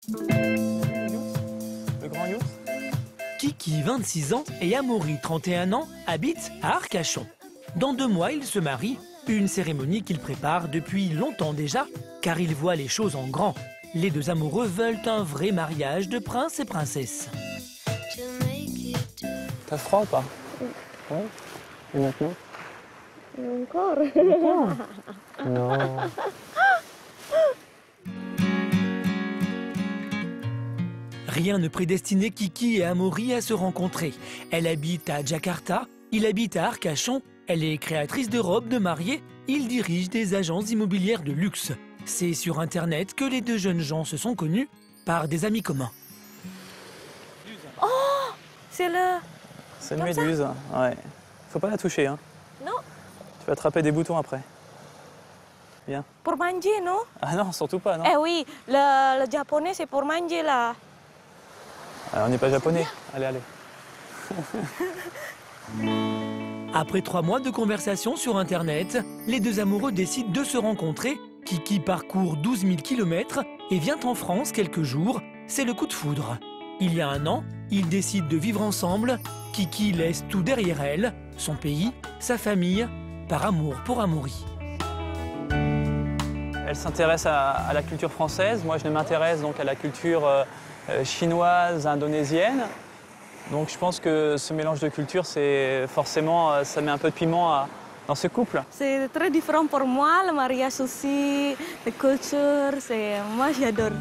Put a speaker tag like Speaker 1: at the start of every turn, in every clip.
Speaker 1: Le grand youth.
Speaker 2: Kiki, 26 ans, et Amaury, 31 ans, habitent à Arcachon. Dans 2 mois, ils se marient, une cérémonie qu'ils préparent depuis longtemps déjà, car ils voient les choses en grand. Les 2 amoureux veulent un vrai mariage de prince et princesse.
Speaker 1: T'as froid ou pas? Ouais. Et maintenant?
Speaker 3: Encore.
Speaker 1: Non.
Speaker 2: Rien ne prédestinait Kiki et Amaury à se rencontrer. Elle habite à Jakarta, il habite à Arcachon, elle est créatrice de robes de mariée, il dirige des agences immobilières de luxe. C'est sur Internet que les 2 jeunes gens se sont connus par des amis communs.
Speaker 3: Oh, c'est le...
Speaker 1: C'est une
Speaker 3: Comme ça?
Speaker 1: méduse. Ouais. Faut pas la toucher, hein.
Speaker 3: Non,
Speaker 1: Tu vas attraper des boutons après. Viens.
Speaker 3: pour manger, non?
Speaker 1: Ah non, surtout pas, non.
Speaker 3: Eh oui, le japonais, c'est pour manger, là.
Speaker 1: On n'est pas japonais. Allez, allez.
Speaker 2: Après 3 mois de conversation sur Internet, les 2 amoureux décident de se rencontrer. Kiki parcourt 12 000 km et vient en France quelques jours. C'est le coup de foudre. Il y a 1 an, ils décident de vivre ensemble. Kiki laisse tout derrière elle, son pays, sa famille, par amour pour Amaury.
Speaker 1: Elle s'intéresse à la culture française. Moi, je m'intéresse donc à la culture chinoise, indonésienne. Donc je pense que ce mélange de cultures, c'est forcément, ça met un peu de piment dans ce couple.
Speaker 3: C'est très différent pour moi, le mariage aussi, la culture, moi j'adore.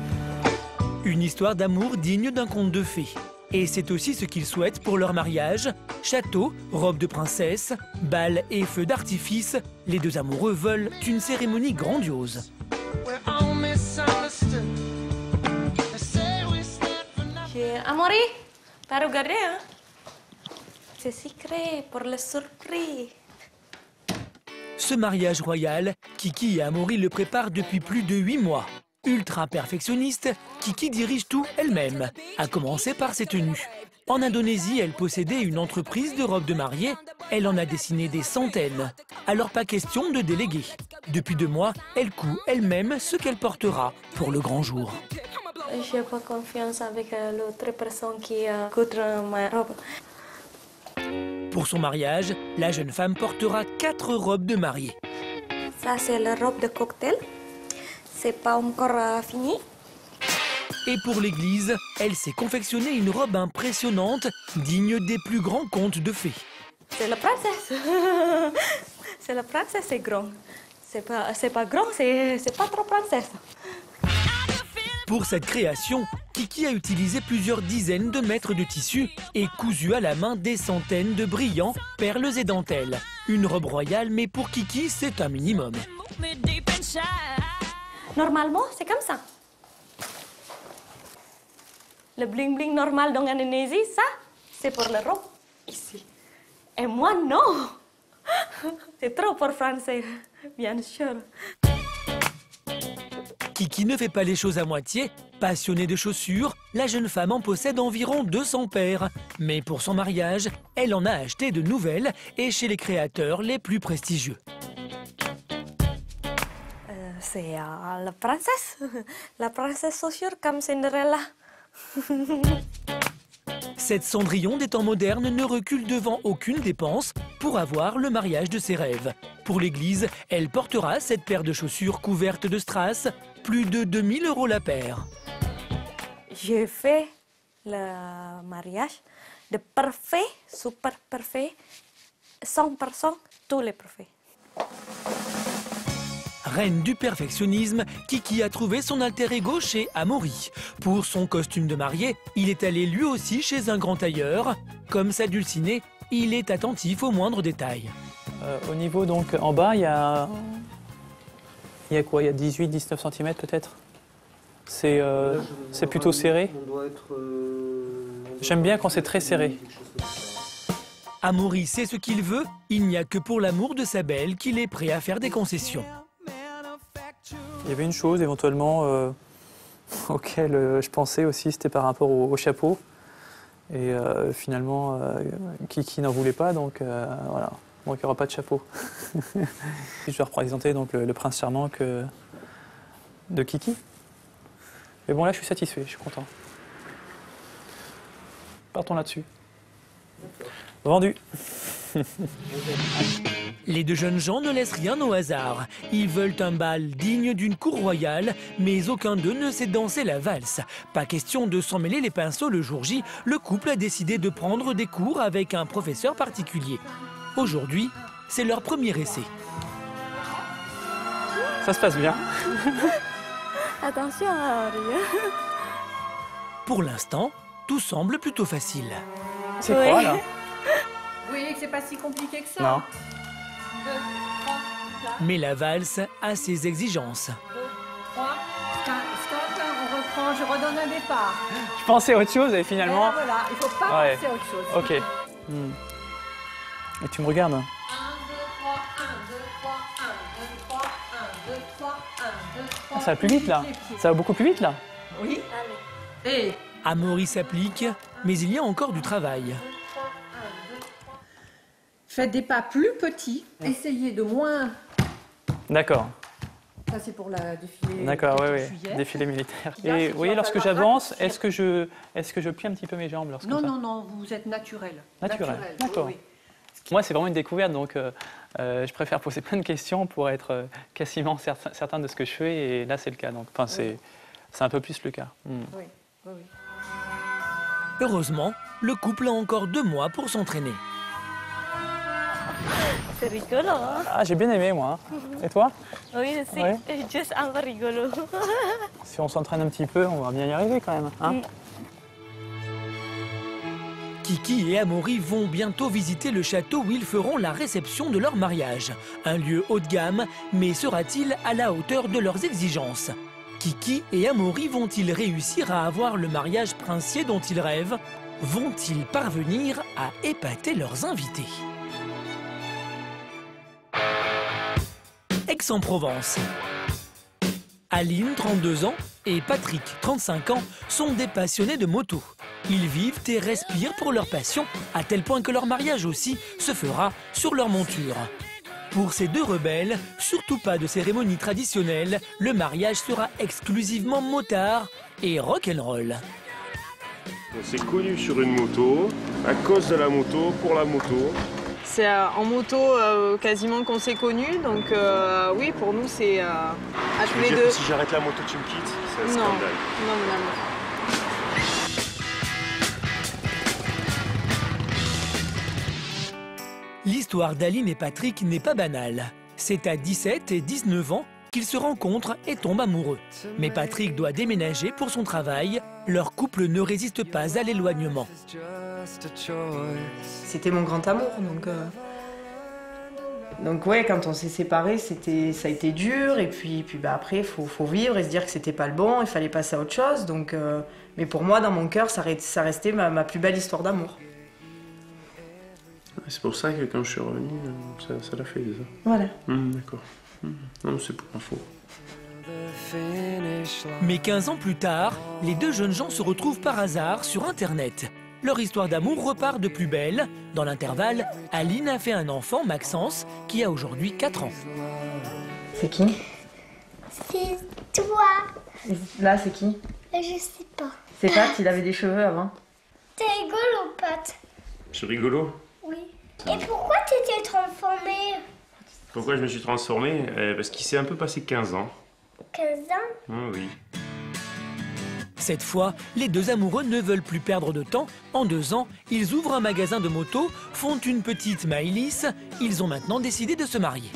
Speaker 2: Une histoire d'amour digne d'un conte de fées. Et c'est aussi ce qu'ils souhaitent pour leur mariage. Château, robe de princesse, bal et feux d'artifice. Les 2 amoureux veulent une cérémonie grandiose.
Speaker 3: Amaury, t'as regardé, hein? C'est secret pour la surprise.
Speaker 2: Ce mariage royal, Kiki et Amaury le préparent depuis plus de 8 mois. Ultra perfectionniste, Kiki dirige tout elle-même, à commencer par ses tenues. En Indonésie, elle possédait une entreprise de robes de mariée. Elle en a dessiné des centaines. Alors pas question de déléguer. Depuis 2 mois, elle coud elle-même ce qu'elle portera pour le grand jour.
Speaker 3: Je n'ai pas confiance avec l'autre personne qui coudra ma robe.
Speaker 2: Pour son mariage, la jeune femme portera 4 robes de mariée.
Speaker 3: Ça, c'est la robe de cocktail. C'est pas encore fini.
Speaker 2: Et pour l'église, elle s'est confectionnée une robe impressionnante, digne des plus grands contes de fées.
Speaker 3: C'est la princesse. C'est la princesse, c'est grand. C'est pas grand, c'est pas trop princesse.
Speaker 2: Pour cette création, Kiki a utilisé plusieurs dizaines de mètres de tissu et cousu à la main des centaines de brillants, perles et dentelles. Une robe royale, mais pour Kiki, c'est un minimum.
Speaker 3: Normalement, c'est comme ça. Le bling-bling normal dans l'Indonésie, ça, c'est pour la robe, ici. Et moi, non. C'est trop pour français, bien sûr.
Speaker 2: Kiki ne fait pas les choses à moitié. Passionnée de chaussures, la jeune femme en possède environ 200 paires. Mais pour son mariage, elle en a acheté de nouvelles et chez les créateurs les plus prestigieux.
Speaker 3: C'est la princesse chaussure comme Cinderella.
Speaker 2: Cette Cendrillon des temps modernes ne recule devant aucune dépense pour avoir le mariage de ses rêves. Pour l'église, elle portera cette paire de chaussures couvertes de strass, plus de 2 000 € la paire.
Speaker 3: J'ai fait le mariage de parfait, super parfait, 100%, tous les parfaits.
Speaker 2: Reine du perfectionnisme, Kiki a trouvé son alter ego chez Amaury. Pour son costume de mariée, il est allé lui aussi chez un grand tailleur. Comme sa dulcinée, il est attentif aux moindres détails.
Speaker 1: Au niveau, donc, en bas, il y a quoi? Il y a 18-19 cm peut-être? C'est plutôt serré. J'aime bien quand c'est très serré.
Speaker 2: Amaury sait ce qu'il veut, il n'y a que pour l'amour de sa belle qu'il est prêt à faire des concessions.
Speaker 1: Il y avait une chose éventuellement auquel je pensais aussi, c'était par rapport au chapeau. Et finalement, Kiki n'en voulait pas, donc voilà. Donc il n'y aura pas de chapeau. Je vais représenter donc le prince charmant de Kiki. Mais bon, là, je suis satisfait, je suis content. Partons là-dessus. Vendu.
Speaker 2: Les deux jeunes gens ne laissent rien au hasard. Ils veulent un bal digne d'une cour royale, mais aucun d'eux ne sait danser la valse. Pas question de s'en mêler les pinceaux le jour J, le couple a décidé de prendre des cours avec un professeur particulier. Aujourd'hui, c'est leur premier essai.
Speaker 1: Ça se passe bien.
Speaker 3: Attention, Henri.
Speaker 2: Pour l'instant, tout semble plutôt facile.
Speaker 1: C'est quoi, là?
Speaker 4: Vous voyez que c'est pas si compliqué que ça.
Speaker 1: Non.
Speaker 4: 2, 3, là,
Speaker 2: Mais la valse a ses exigences.
Speaker 4: 2, 3, stop, on reprend, je redonne un départ.
Speaker 1: Je pensais à autre chose et
Speaker 4: Et
Speaker 1: finalement...
Speaker 4: là, voilà, il faut pas
Speaker 1: Ouais.
Speaker 4: penser à autre chose.
Speaker 1: Ok. Et tu me regardes?
Speaker 4: 1, 2, 3, 1, 2, 3, 1, 2, 3, 1, 2, 3, 1, 2, 3.
Speaker 1: Ça va plus vite, là. Ça va beaucoup plus vite, là.
Speaker 4: Oui. Et
Speaker 2: Amaury s'applique, mais il y a encore du travail.
Speaker 4: faites des pas plus petits. Essayez de moins.
Speaker 1: D'accord.
Speaker 4: Ça, c'est pour la défilé.
Speaker 1: D'accord, oui,
Speaker 4: juillet.
Speaker 1: oui. Défilé militaire.
Speaker 4: Là,
Speaker 1: Et
Speaker 4: c'est
Speaker 1: vous voyez,
Speaker 4: qu'il va
Speaker 1: lorsque
Speaker 4: falloir
Speaker 1: j'avance,
Speaker 4: raccourcir.
Speaker 1: est-ce que je plie un petit peu mes jambes lorsque
Speaker 4: Non,
Speaker 1: ça...
Speaker 4: non, non, vous êtes naturel.
Speaker 1: Naturel,
Speaker 4: oui,
Speaker 1: d'accord.
Speaker 4: oui.
Speaker 1: Moi, c'est vraiment une découverte, donc je préfère poser plein de questions pour être quasiment certain de ce que je fais, et là, c'est le cas. Donc, enfin, c'est un peu plus le cas.
Speaker 4: Oui, oui, oui.
Speaker 2: Heureusement, le couple a encore 2 mois pour s'entraîner.
Speaker 3: C'est rigolo, hein?
Speaker 1: Ah, j'ai bien aimé, moi. Et toi?
Speaker 3: Oui, c'est
Speaker 1: Ouais.
Speaker 3: juste un peu rigolo.
Speaker 1: Si on s'entraîne un petit peu, on va bien y arriver quand même. Hein?
Speaker 2: Kiki et Amaury vont bientôt visiter le château où ils feront la réception de leur mariage. Un lieu haut de gamme, mais sera-t-il à la hauteur de leurs exigences? Kiki et Amaury vont-ils réussir à avoir le mariage princier dont ils rêvent? Vont-ils parvenir à épater leurs invités? Aix-en-Provence. Aline, 32 ans, et Patrick, 35 ans, sont des passionnés de moto. Ils vivent et respirent pour leur passion, à tel point que leur mariage aussi se fera sur leur monture. Pour ces deux rebelles, surtout pas de cérémonie traditionnelle, le mariage sera exclusivement motard et rock'n'roll.
Speaker 5: On s'est connus sur une moto, à cause de la moto, pour la moto.
Speaker 6: C'est en moto quasiment qu'on s'est connus, donc oui, pour nous c'est à tous les deux.
Speaker 5: Si j'arrête la moto, tu me quittes, c'est un
Speaker 6: Non,
Speaker 5: scandale.
Speaker 6: non, non, non.
Speaker 2: L'histoire d'Aline et Patrick n'est pas banale. C'est à 17 et 19 ans qu'ils se rencontrent et tombent amoureux. Mais Patrick doit déménager pour son travail. Leur couple ne résiste pas à l'éloignement.
Speaker 6: C'était mon grand amour, donc ouais, quand on s'est séparés, ça a été dur, et puis bah, après, faut vivre et se dire que c'était pas le bon, il fallait passer à autre chose. Donc, mais pour moi, dans mon cœur, ça restait ma plus belle histoire d'amour.
Speaker 5: C'est pour ça que quand je suis revenu, ça l'a fait déjà.
Speaker 6: Voilà.
Speaker 5: D'accord. Non, c'est pour info.
Speaker 2: Mais 15 ans plus tard, les deux jeunes gens se retrouvent par hasard sur Internet. Leur histoire d'amour repart de plus belle. Dans l'intervalle, Aline a fait un enfant, Maxence, qui a aujourd'hui 4 ans.
Speaker 6: C'est qui?
Speaker 7: C'est toi.
Speaker 6: Là, c'est qui?
Speaker 7: Je sais pas.
Speaker 6: C'est Pat, il avait des cheveux avant.
Speaker 7: T'es rigolo, Pat.
Speaker 5: C'est rigolo.
Speaker 7: Oui. Et pourquoi t'étais transformé?
Speaker 5: Pourquoi je me suis transformé? Parce qu'il s'est un peu passé 15 ans.
Speaker 7: 15 ans?
Speaker 5: Ah oui.
Speaker 2: Cette fois, les deux amoureux ne veulent plus perdre de temps. En 2 ans, ils ouvrent un magasin de motos, font une petite Maëlys. Ils ont maintenant décidé de se marier.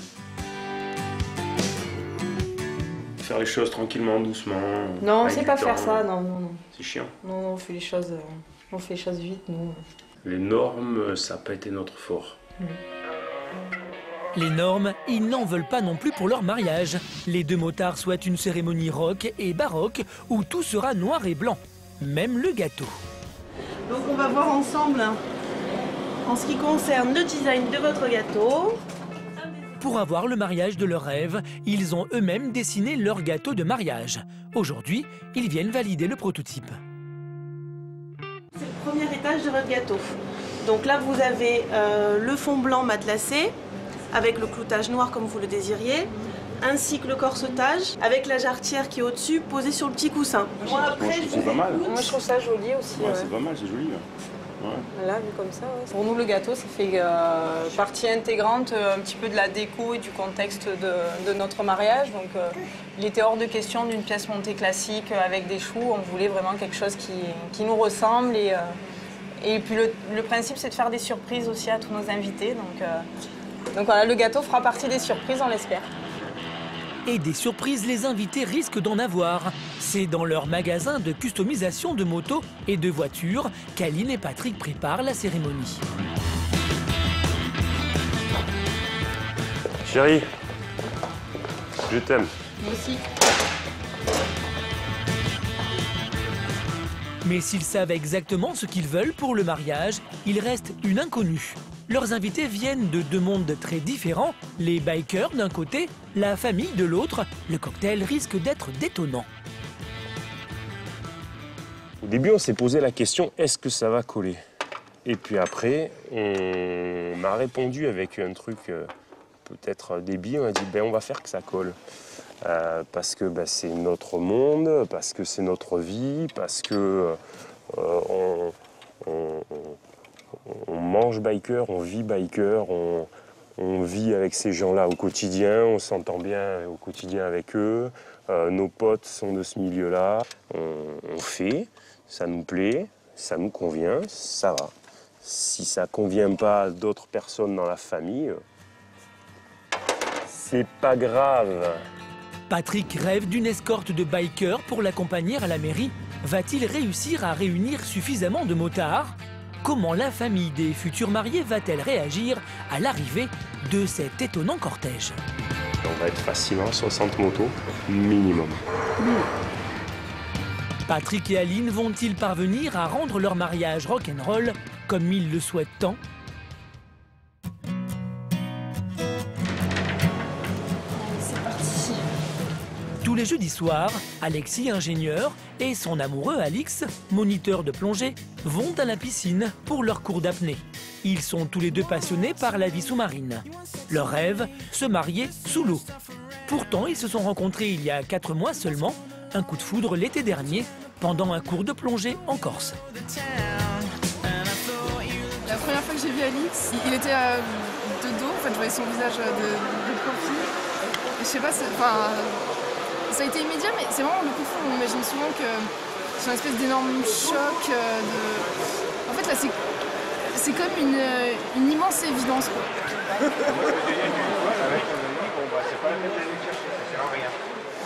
Speaker 5: Faire les choses tranquillement, doucement.
Speaker 6: Non, on
Speaker 5: avec
Speaker 6: sait
Speaker 5: du
Speaker 6: pas
Speaker 5: temps.
Speaker 6: faire ça, non, non, non.
Speaker 5: C'est chiant.
Speaker 6: Non, on fait les choses vite, nous.
Speaker 5: Les normes, ça n'a pas été notre fort.
Speaker 2: Les normes, ils n'en veulent pas non plus pour leur mariage. Les deux motards souhaitent une cérémonie rock et baroque où tout sera noir et blanc, même le gâteau.
Speaker 8: Donc on va voir ensemble en ce qui concerne le design de votre gâteau.
Speaker 2: Pour avoir le mariage de leurs rêves, ils ont eux-mêmes dessiné leur gâteau de mariage. Aujourd'hui, ils viennent valider le prototype.
Speaker 8: C'est le premier étage de votre gâteau. Donc là vous avez le fond blanc matelassé avec le cloutage noir comme vous le désiriez. ainsi que le corsetage, avec la jarretière qui est au-dessus, posée sur le petit coussin. Moi après,
Speaker 5: c'est pas mal.
Speaker 6: Moi je trouve ça joli aussi.
Speaker 5: Ouais, c'est pas mal, c'est joli.
Speaker 6: Là, vu comme ça, ouais. Pour nous, le gâteau, ça fait partie intégrante un petit peu de la déco et du contexte de notre mariage. Donc, il était hors de question d'une pièce montée classique avec des choux. On voulait vraiment quelque chose qui nous ressemble. Et puis, le principe, c'est de faire des surprises aussi à tous nos invités. Donc voilà, le gâteau fera partie des surprises, on l'espère.
Speaker 2: Et des surprises, les invités risquent d'en avoir. C'est dans leur magasin de customisation de motos et de voitures qu'Aline et Patrick préparent la cérémonie.
Speaker 5: Chérie, je t'aime.
Speaker 6: Moi aussi.
Speaker 2: Mais s'ils savent exactement ce qu'ils veulent pour le mariage, il reste une inconnue. Leurs invités viennent de deux mondes très différents, les bikers d'un côté, la famille de l'autre. Le cocktail risque d'être détonnant.
Speaker 5: Au début, on s'est posé la question, est-ce que ça va coller? Et puis après, on m'a répondu avec un truc peut-être débile, on a dit, on va faire que ça colle. Parce que c'est notre monde, parce que c'est notre vie, parce que on mange biker, on vit biker, on vit avec ces gens-là au quotidien, on s'entend bien au quotidien avec eux, nos potes sont de ce milieu-là, on fait, ça nous plaît, ça nous convient, ça va. Si ça convient pas à d'autres personnes dans la famille, c'est pas grave.
Speaker 2: Patrick rêve d'une escorte de bikers pour l'accompagner à la mairie. Va-t-il réussir à réunir suffisamment de motards? Comment la famille des futurs mariés va-t-elle réagir à l'arrivée de cet étonnant cortège?
Speaker 5: On va être facilement 60 motos, minimum.
Speaker 2: Patrick et Aline vont-ils parvenir à rendre leur mariage rock'n'roll comme ils le souhaitent tant?
Speaker 6: C'est parti.
Speaker 2: Tous les jeudis soirs, Alexis, ingénieur, et son amoureux Alix, moniteur de plongée, vont à la piscine pour leur cours d'apnée. Ils sont tous les deux passionnés par la vie sous-marine. Leur rêve, se marier sous l'eau. Pourtant, ils se sont rencontrés il y a 4 mois seulement, un coup de foudre l'été dernier, pendant un cours de plongée en Corse.
Speaker 9: La première fois que j'ai vu Alix, il était de dos, en fait je voyais son visage de profil. Et je sais pas, ça a été immédiat, mais c'est vraiment le coup de foudre. On imagine souvent que c'est une espèce d'énorme choc. En fait là c'est comme une immense évidence, quoi.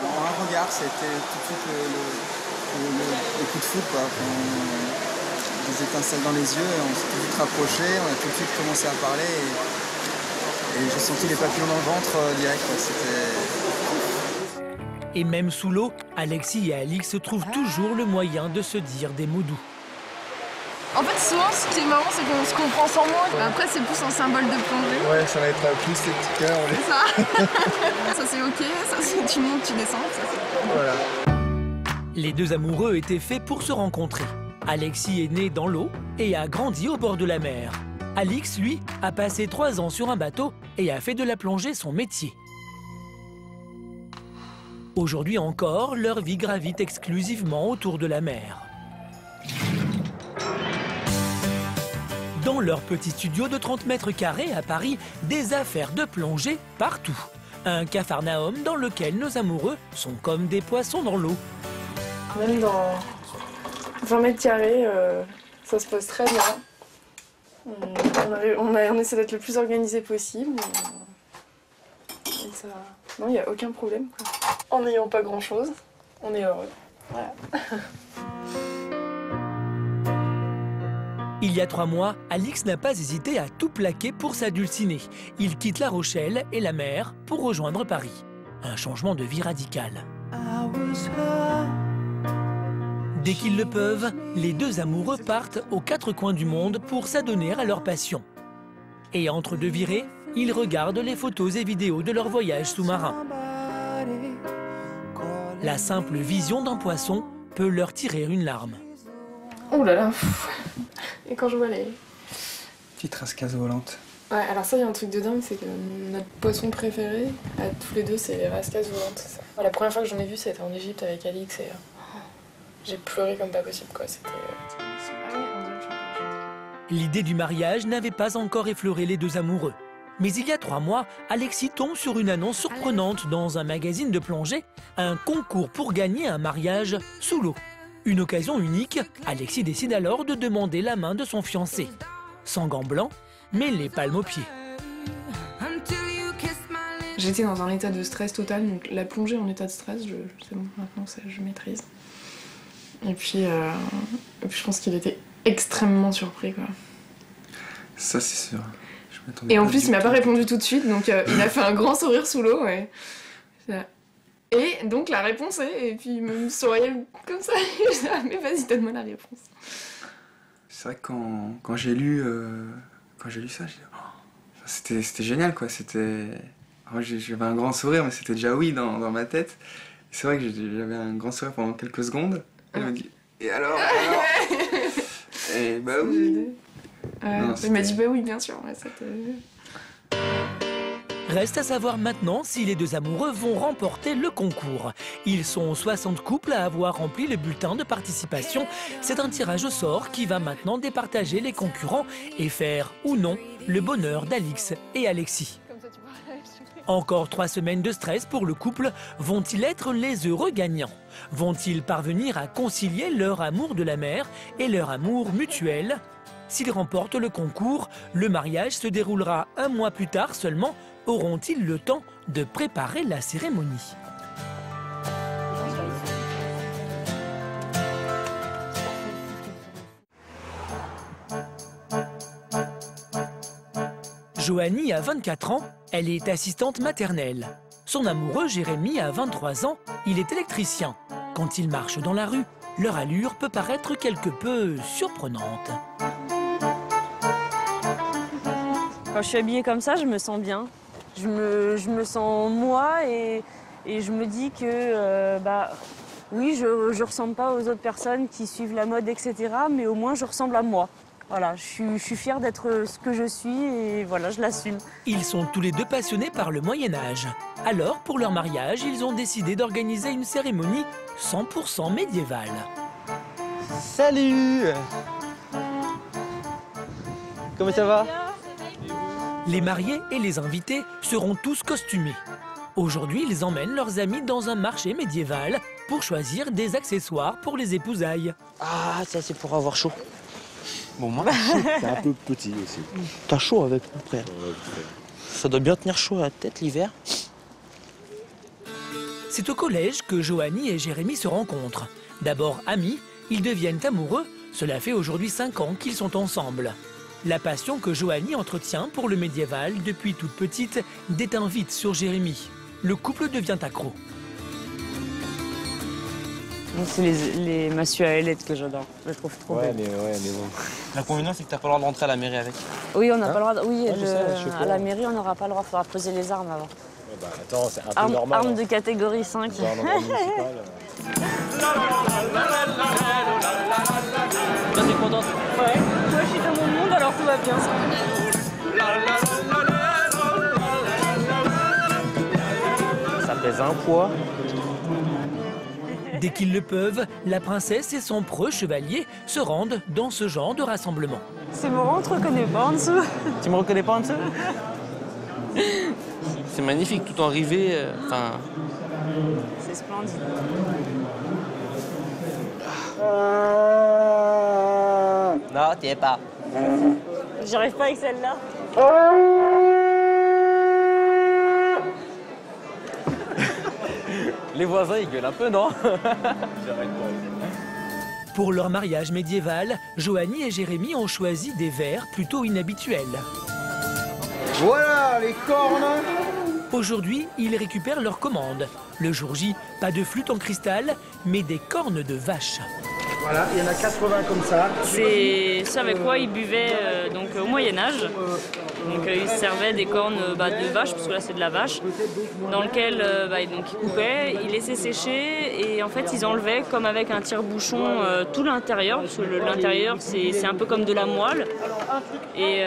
Speaker 10: Un regard, c'était tout de suite le coup de foudre, quoi. Des étincelles dans les yeux, on s'est tout de suite rapprochés, on a tout de suite commencé à parler et j'ai senti les papillons dans le ventre direct, quoi.
Speaker 2: Et même sous l'eau, Alexis et Alix trouvent toujours le moyen de se dire des mots doux.
Speaker 9: En fait, souvent, ce qui est marrant, c'est qu'on se comprend sans mots. Après, c'est plus un symbole de plongée.
Speaker 10: Ouais, ça va être plus les petits cœurs.
Speaker 9: C'est ça. Ça, c'est OK. Ça, c'est tu montes, tu descends. Ça,
Speaker 10: voilà.
Speaker 2: Les deux amoureux étaient faits pour se rencontrer. Alexis est né dans l'eau et a grandi au bord de la mer. Alix, lui, a passé 3 ans sur un bateau et a fait de la plongée son métier. Aujourd'hui encore, leur vie gravite exclusivement autour de la mer. Dans leur petit studio de 30 mètres carrés à Paris, des affaires de plongée partout. Un capharnaüm dans lequel nos amoureux sont comme des poissons dans l'eau.
Speaker 9: même dans 20 mètres carrés, ça se passe très bien. On essaie d'être le plus organisé possible. Non, il n'y a aucun problème, quoi. En n'ayant pas grand-chose, on est heureux. Voilà.
Speaker 2: Il y a 3 mois, Alix n'a pas hésité à tout plaquer pour sa dulcinée. Il quitte La Rochelle et la mer pour rejoindre Paris. Un changement de vie radical. Dès qu'ils le peuvent, les deux amoureux partent aux 4 coins du monde pour s'adonner à leur passion. Et entre 2 virées, ils regardent les photos et vidéos de leur voyage sous-marin. La simple vision d'un poisson peut leur tirer une larme.
Speaker 9: Oh là là. Et quand je vois les...
Speaker 10: Petite rascasse volante.
Speaker 9: Ouais, alors ça, il y a un truc de dingue, c'est que notre poisson préféré, à tous les deux, c'est les rascas volantes. La première fois que j'en ai vu, c'était en Égypte avec Alix et j'ai pleuré comme pas possible, quoi. C'était...
Speaker 2: L'idée du mariage n'avait pas encore effleuré les deux amoureux. Mais il y a 3 mois, Alexis tombe sur une annonce surprenante dans un magazine de plongée, un concours pour gagner un mariage sous l'eau. Une occasion unique, Alexis décide alors de demander la main de son fiancé. Sans gants blancs, mais les palmes aux pieds.
Speaker 9: J'étais dans un état de stress total, donc la plongée en état de stress, c'est bon, maintenant je maîtrise. Et puis je pense qu'il était extrêmement surpris, quoi.
Speaker 10: Ça, c'est sûr.
Speaker 9: Et en plus, il m'a pas répondu tout de suite, donc il a fait un grand sourire sous l'eau, ouais. Et donc la réponse est, et puis il me souriait comme ça, mais vas-y, donne-moi la réponse.
Speaker 10: C'est vrai que quand j'ai lu ça, j'ai dit, oh, c'était génial, quoi. J'avais un grand sourire, mais c'était déjà oui dans ma tête. C'est vrai que j'avais un grand sourire pendant quelques secondes. Elle m'a dit, et alors Et bah oui.
Speaker 9: Il m'a dit bah oui, bien sûr. Ouais,
Speaker 2: Reste à savoir maintenant si les deux amoureux vont remporter le concours. Ils sont 60 couples à avoir rempli le bulletin de participation. C'est un tirage au sort qui va maintenant départager les concurrents et faire, ou non, le bonheur d'Alix et Alexis. Encore 3 semaines de stress pour le couple. Vont-ils être les heureux gagnants? Vont-ils parvenir à concilier leur amour de la mer et leur amour mutuel? S'ils remportent le concours, le mariage se déroulera 1 mois plus tard seulement. Auront-ils le temps de préparer la cérémonie? Joanie a 24 ans, elle est assistante maternelle. Son amoureux, Jérémy, a 23 ans, il est électricien. Quand ils marchent dans la rue, leur allure peut paraître quelque peu surprenante.
Speaker 11: Quand je suis habillée comme ça, je me sens bien. Je me sens moi et je me dis que oui, je ressemble pas aux autres personnes qui suivent la mode, etc. Mais au moins, je ressemble à moi. Voilà, je suis fière d'être ce que je suis et voilà, je l'assume.
Speaker 2: Ils sont tous les deux passionnés par le Moyen-Âge. Alors, pour leur mariage, ils ont décidé d'organiser une cérémonie 100% médiévale.
Speaker 12: Salut! Comment ça va?
Speaker 2: Les mariés et les invités seront tous costumés. Aujourd'hui, ils emmènent leurs amis dans un marché médiéval pour choisir des accessoires pour les épousailles.
Speaker 12: Ah, ça c'est pour avoir chaud.
Speaker 13: Bon, moi, t'es un peu petit aussi.
Speaker 12: T'as chaud avec mon frère. Ça doit bien tenir chaud à la tête l'hiver.
Speaker 2: C'est au collège que Joanie et Jérémy se rencontrent. D'abord amis, ils deviennent amoureux. Cela fait aujourd'hui 5 ans qu'ils sont ensemble. La passion que Joanie entretient pour le médiéval depuis toute petite déteint vite sur Jérémy. Le couple devient accro.
Speaker 11: C'est les massues à ailettes que j'adore. Je les trouve trop belles.
Speaker 12: Mais bon. L'inconvénient, c'est que t'as pas le droit de rentrer à la mairie avec.
Speaker 11: Oui, on n'a pas le droit. Oui,
Speaker 12: ouais,
Speaker 11: à la mairie, on n'aura pas le droit. Il faudra poser les armes avant.
Speaker 13: Ouais, bah, attends, c'est un peu normal.
Speaker 11: Armes de catégorie 5.
Speaker 13: Dans un endroit municipal.
Speaker 12: Toi, t'es contente?
Speaker 11: Ouais. Moi, je suis dans mon monde, alors tout va bien.
Speaker 12: Ça pèse un poids.
Speaker 2: Dès qu'ils le peuvent, la princesse et son preux chevalier se rendent dans ce genre de rassemblement.
Speaker 11: C'est marrant, on te reconnaît pas en dessous.
Speaker 12: Tu me reconnais pas en dessous? C'est magnifique, tout en rivet.
Speaker 11: C'est splendide.
Speaker 12: Non, t'y es pas.
Speaker 11: J'y arrive pas avec celle-là.
Speaker 12: Les voisins, ils gueulent un peu, non?
Speaker 2: Pour leur mariage médiéval, Joanie et Jérémy ont choisi des verres plutôt inhabituels.
Speaker 10: Voilà les cornes.
Speaker 2: Aujourd'hui, ils récupèrent leur commande. Le jour J, pas de flûte en cristal, mais des cornes de vache.
Speaker 14: Voilà, il y en a 80 comme ça.
Speaker 11: C'est ce avec quoi ils buvaient donc, au Moyen-Âge. Donc ils servaient des cornes de vache, parce que là c'est de la vache, dans lequel donc, ils coupaient, ils laissaient sécher et en fait ils enlevaient comme avec un tire-bouchon tout l'intérieur, parce que l'intérieur c'est un peu comme de la moelle. Et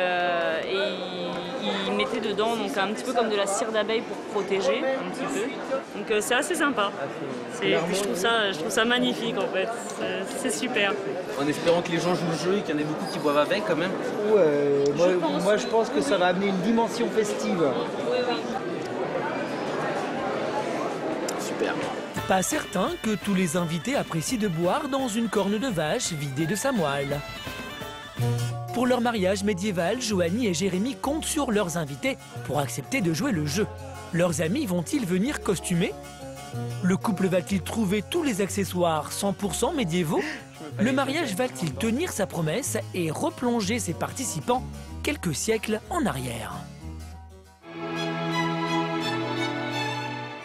Speaker 11: qu'ils mettaient dedans, donc un petit peu comme de la cire d'abeille pour protéger un petit peu. Donc c'est assez sympa. Je trouve ça magnifique en fait. C'est super.
Speaker 12: En espérant que les gens jouent le jeu et qu'il y en ait beaucoup qui boivent avec quand même.
Speaker 14: Ouais, moi je pense que ça va amener une dimension festive.
Speaker 12: Super.
Speaker 2: Pas certain que tous les invités apprécient de boire dans une corne de vache vidée de sa moelle. Pour leur mariage médiéval, Joanie et Jérémy comptent sur leurs invités pour accepter de jouer le jeu. Leurs amis vont-ils venir costumés? Le couple va-t-il trouver tous les accessoires 100% médiévaux? Le mariage va-t-il tenir sa promesse et replonger ses participants quelques siècles en arrière?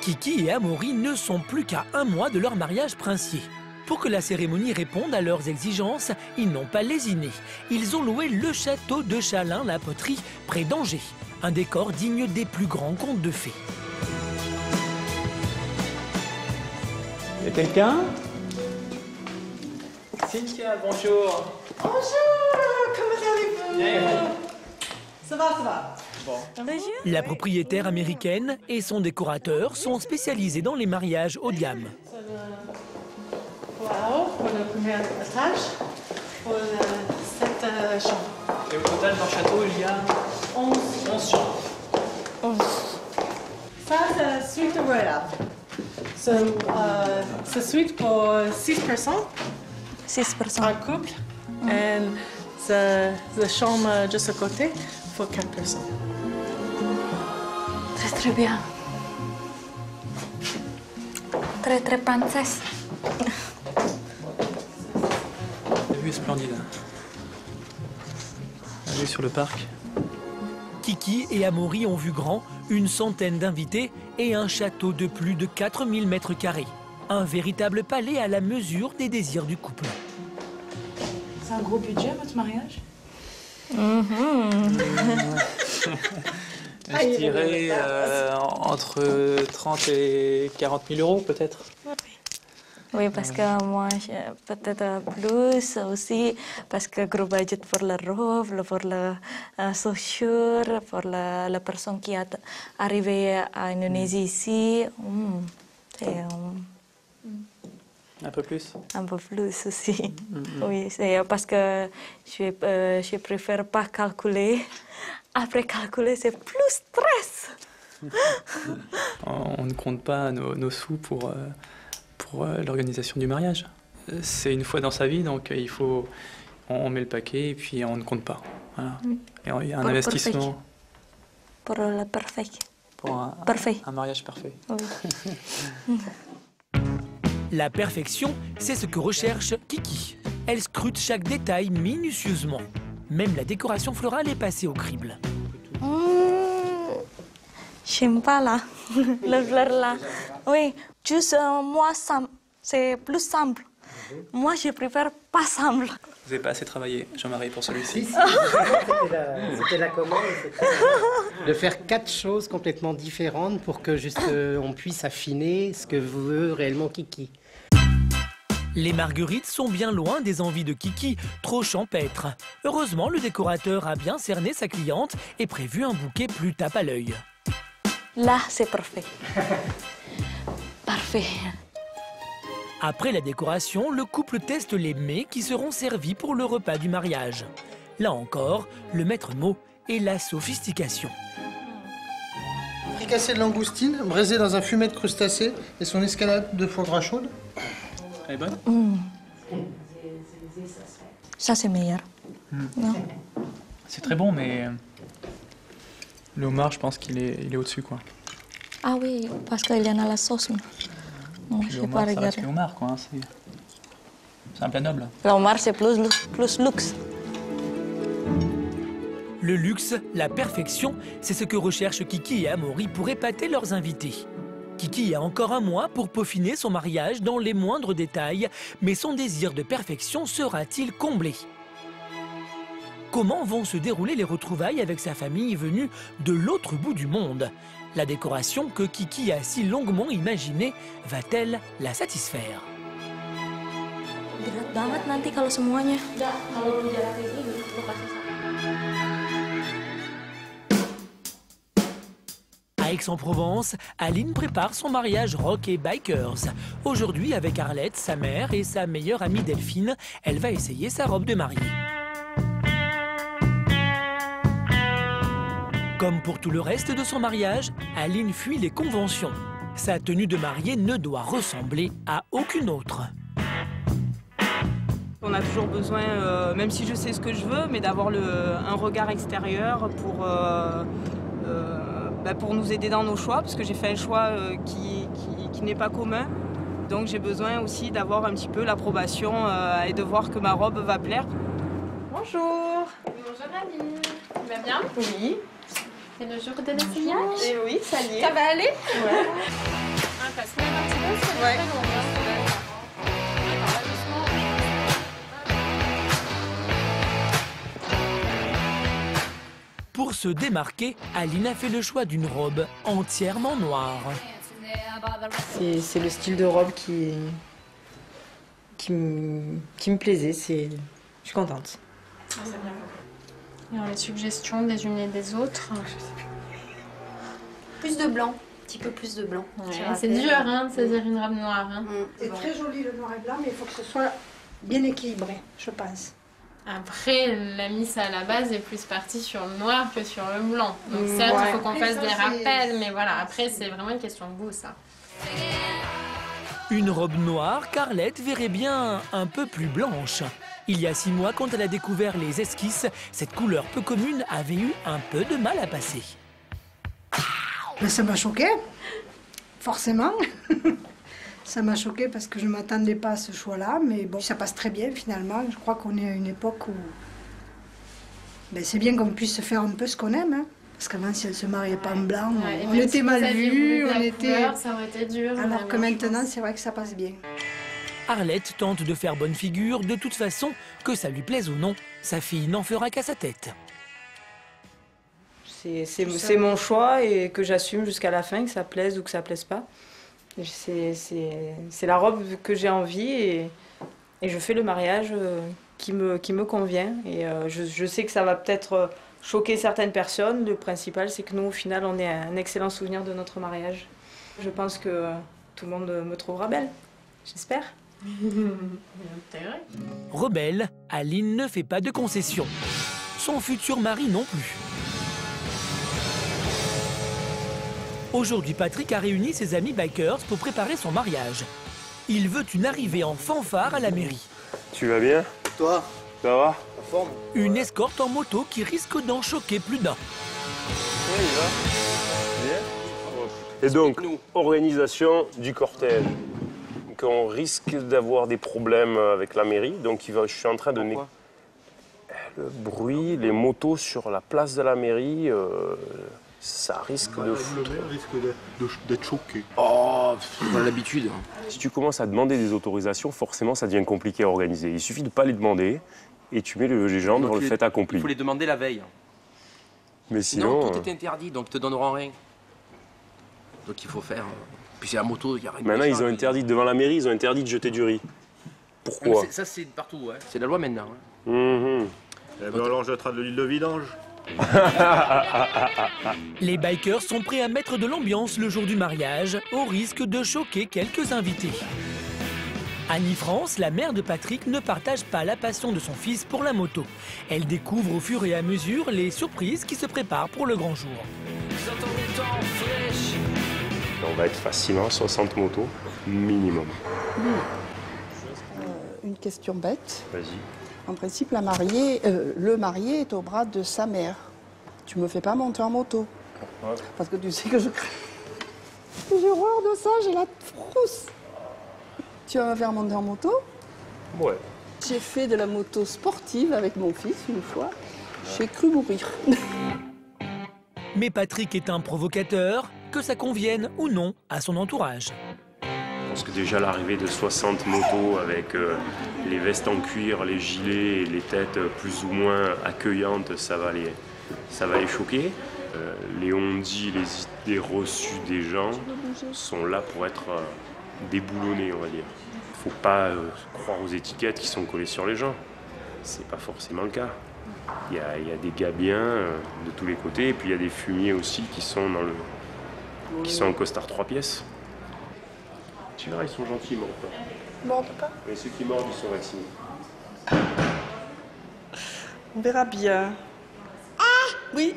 Speaker 2: Kiki et Amaury ne sont plus qu'à 1 mois de leur mariage princier. Pour que la cérémonie réponde à leurs exigences, ils n'ont pas lésiné. Ils ont loué le château de Chalain-la-Poterie, près d'Angers. Un décor digne des plus grands contes de fées.
Speaker 1: Il y a quelqu'un? Cynthia, bonjour.
Speaker 8: Bonjour, comment allez-vous? Ça va.
Speaker 1: Bon.
Speaker 2: La propriétaire américaine et son décorateur sont spécialisés dans les mariages haut de gamme.
Speaker 8: Wow, pour le premier étage, pour cette chambre.
Speaker 1: Et au total, dans le château, il y a 11 chambres.
Speaker 8: 11. Ça, c'est la suite royale. C'est suite pour 6 personnes.
Speaker 3: 6 personnes.
Speaker 8: Un couple. Et la chambre juste à côté pour 4 personnes.
Speaker 3: Très bien. Très princesse.
Speaker 1: La vue est splendide. La vue sur le parc.
Speaker 2: Kiki et Amaury ont vu grand, une centaine d'invités et un château de plus de 4000 mètres carrés. Un véritable palais à la mesure des désirs du couple.
Speaker 8: C'est un gros budget, votre mariage?
Speaker 1: Je dirais entre 30 et 40 000 euros peut-être.
Speaker 3: Oui, parce que moi, peut-être plus aussi, parce que gros budget pour la robe, pour la chaussure, pour la personne qui est arrivée à Indonésie ici.
Speaker 1: Un peu plus?
Speaker 3: Un peu plus aussi. Oui, c'est parce que je préfère pas calculer. Après calculer, c'est plus stress.
Speaker 1: On ne compte pas nos sous pour l'organisation du mariage. C'est une fois dans sa vie, donc on met le paquet et puis on ne compte pas. Voilà. Et il y a un investissement.
Speaker 3: Pour le parfait.
Speaker 1: Pour un mariage parfait.
Speaker 3: Oui.
Speaker 2: La perfection, c'est ce que recherche Kiki. Elle scrute chaque détail minutieusement. Même la décoration florale est passée au crible.
Speaker 3: J'aime pas là, le fleur là. Oui, juste moi, c'est plus simple. Moi, je préfère pas simple.
Speaker 1: Vous n'avez pas assez travaillé, Jean-Marie, pour celui-ci.
Speaker 14: C'était la commande. De faire 4 choses complètement différentes pour que juste on puisse affiner ce que veut réellement Kiki.
Speaker 2: Les marguerites sont bien loin des envies de Kiki, trop champêtres. Heureusement, le décorateur a bien cerné sa cliente et prévu un bouquet plus tape à l'œil.
Speaker 3: Là, c'est parfait. Parfait.
Speaker 2: Après la décoration, le couple teste les mets qui seront servis pour le repas du mariage. Là encore, le maître mot est la sophistication.
Speaker 15: Fricassé de langoustine, braisé dans un fumet de crustacés et son escalade de foie gras chaude.
Speaker 1: Elle est bonne?
Speaker 3: Ça, c'est meilleur. Non.
Speaker 1: C'est très bon, mais le homard, je pense qu'il est au-dessus, quoi.
Speaker 3: Ah oui, parce qu'il y en a la sauce. Non, je
Speaker 1: Le
Speaker 3: sais pas
Speaker 1: homard, ça reste
Speaker 3: regarder.
Speaker 1: le homard, quoi. Hein, c'est un plat noble.
Speaker 3: Le homard, c'est plus luxe.
Speaker 2: Le luxe, la perfection, c'est ce que recherchent Kiki et Amaury pour épater leurs invités. Kiki a encore 1 mois pour peaufiner son mariage dans les moindres détails, mais son désir de perfection sera-t-il comblé? Comment vont se dérouler les retrouvailles avec sa famille venue de l'autre bout du monde? La décoration que Kiki a si longuement imaginée va-t-elle la satisfaire?
Speaker 3: Berat banget nanti kalau semuanya. Kalau lu jalanin ini, lu kasih
Speaker 2: À Aix-en-Provence, Aline prépare son mariage rock et bikers. Aujourd'hui, avec Arlette, sa mère et sa meilleure amie Delphine, elle va essayer sa robe de mariée. Comme pour tout le reste de son mariage, Aline fuit les conventions. Sa tenue de mariée ne doit ressembler à aucune autre.
Speaker 6: On a toujours besoin, même si je sais ce que je veux, mais d'avoir un regard extérieur pour nous aider dans nos choix, parce que j'ai fait un choix qui n'est pas commun. Donc j'ai besoin aussi d'avoir un petit peu l'approbation et de voir que ma robe va plaire. Bonjour.
Speaker 16: Bonjour Aline. Tu vas bien?
Speaker 6: Oui.
Speaker 16: C'est le jour de l'essayage?
Speaker 6: Et oui, ça y est.
Speaker 16: Ça va aller?
Speaker 6: Ouais.
Speaker 16: Parce que même un petit peu, c'est très long.
Speaker 2: Pour se démarquer, Aline a fait le choix d'une robe entièrement noire.
Speaker 6: C'est le style de robe qui me plaisait. Je suis contente.
Speaker 16: Alors les suggestions des unes et des autres. Plus de blanc, un petit peu plus de blanc. Ouais, c'est dur hein, de saisir une robe noire. Hein.
Speaker 17: C'est très joli le noir et blanc, mais il faut que ce soit bien équilibré, je pense.
Speaker 16: Après, la Miss à la base est plus partie sur le noir que sur le blanc. Donc certes, il faut qu'on fasse des rappels, mais voilà, après c'est vraiment une question de goût ça.
Speaker 2: Une robe noire qu'Arlette verrait bien un peu plus blanche. Il y a 6 mois, quand elle a découvert les esquisses, cette couleur peu commune avait eu un peu de mal à passer.
Speaker 17: Mais ça m'a choqué, forcément. Ça m'a choqué parce que je ne m'attendais pas à ce choix-là, mais bon, ça passe très bien finalement. Je crois qu'on est à une époque où c'est bien qu'on puisse faire un peu ce qu'on aime. Hein. Parce qu'avant, si elle se mariait pas en blanc, on était mal vus, on était...
Speaker 16: Ça aurait été dur.
Speaker 17: Alors que maintenant, c'est vrai que ça passe bien.
Speaker 2: Arlette tente de faire bonne figure, de toute façon, que ça lui plaise ou non, sa fille n'en fera qu'à sa tête.
Speaker 6: C'est mon choix et que j'assume jusqu'à la fin, que ça plaise ou que ça plaise pas. C'est la robe que j'ai envie et je fais le mariage qui me convient. Et je sais que ça va peut-être choquer certaines personnes. Le principal, c'est que nous, au final, on ait un excellent souvenir de notre mariage. Je pense que tout le monde me trouvera belle. J'espère.
Speaker 2: Rebelle, Aline ne fait pas de concessions. Son futur mari non plus. Aujourd'hui, Patrick a réuni ses amis bikers pour préparer son mariage. Il veut une arrivée en fanfare à la mairie.
Speaker 5: Tu vas bien?
Speaker 10: Toi?
Speaker 5: Ça va?
Speaker 10: En forme?
Speaker 2: Une escorte en moto qui risque d'en choquer plus d'un.
Speaker 5: Oui, il va. Bien. Et donc, organisation du cortège. Donc, on risque d'avoir des problèmes avec la mairie. Donc, je suis en train de... Le bruit, les motos sur la place de la mairie... ça risque de foutre.
Speaker 13: Le maire risque d'être choqué.
Speaker 5: Oh, on a l'habitude. Si tu commences à demander des autorisations, forcément, ça devient compliqué à organiser. Il suffit de ne pas les demander et tu mets les gens devant le fait accompli.
Speaker 12: Il faut les demander la veille.
Speaker 5: Mais sinon...
Speaker 12: tout est interdit, donc ils ne te donneront rien. Donc il faut faire... Puis c'est la moto, il y a rien.
Speaker 5: Maintenant, ils ont interdit, devant la mairie, ils ont interdit de jeter du riz. Pourquoi?
Speaker 12: Ça, c'est partout, ouais. C'est la loi maintenant.
Speaker 13: Eh bien, alors on jettera de l'huile de vidange.
Speaker 2: Les bikers sont prêts à mettre de l'ambiance le jour du mariage, au risque de choquer quelques invités. Annie France, la mère de Patrick, ne partage pas la passion de son fils pour la moto. Elle découvre au fur et à mesure les surprises qui se préparent pour le grand jour.
Speaker 5: On va être facilement 60 motos, minimum.
Speaker 18: Une question bête.
Speaker 5: Vas-y.
Speaker 18: En principe, le marié est au bras de sa mère. Tu me fais pas monter en moto.
Speaker 5: Pourquoi?
Speaker 18: Parce que tu sais que j'ai horreur de ça, j'ai la frousse. Tu vas me faire monter en moto?
Speaker 5: Ouais.
Speaker 18: J'ai fait de la moto sportive avec mon fils une fois. J'ai cru mourir.
Speaker 2: Mais Patrick est un provocateur, que ça convienne ou non à son entourage.
Speaker 5: Parce que déjà l'arrivée de 60 motos avec les vestes en cuir, les gilets et les têtes plus ou moins accueillantes, ça va les choquer. Les on-dit, les idées reçues des gens sont là pour être déboulonnés, on va dire. Il ne faut pas croire aux étiquettes qui sont collées sur les gens. C'est pas forcément le cas. Il y a des gars bien de tous les côtés et puis il y a des fumiers aussi qui sont qui sont en costard 3 pièces. Tu verras, ils sont gentils, ils mordent pas.
Speaker 8: Ils mordent pas?
Speaker 5: Mais ceux qui mordent, ils sont vaccinés.
Speaker 8: On verra bien. Oui.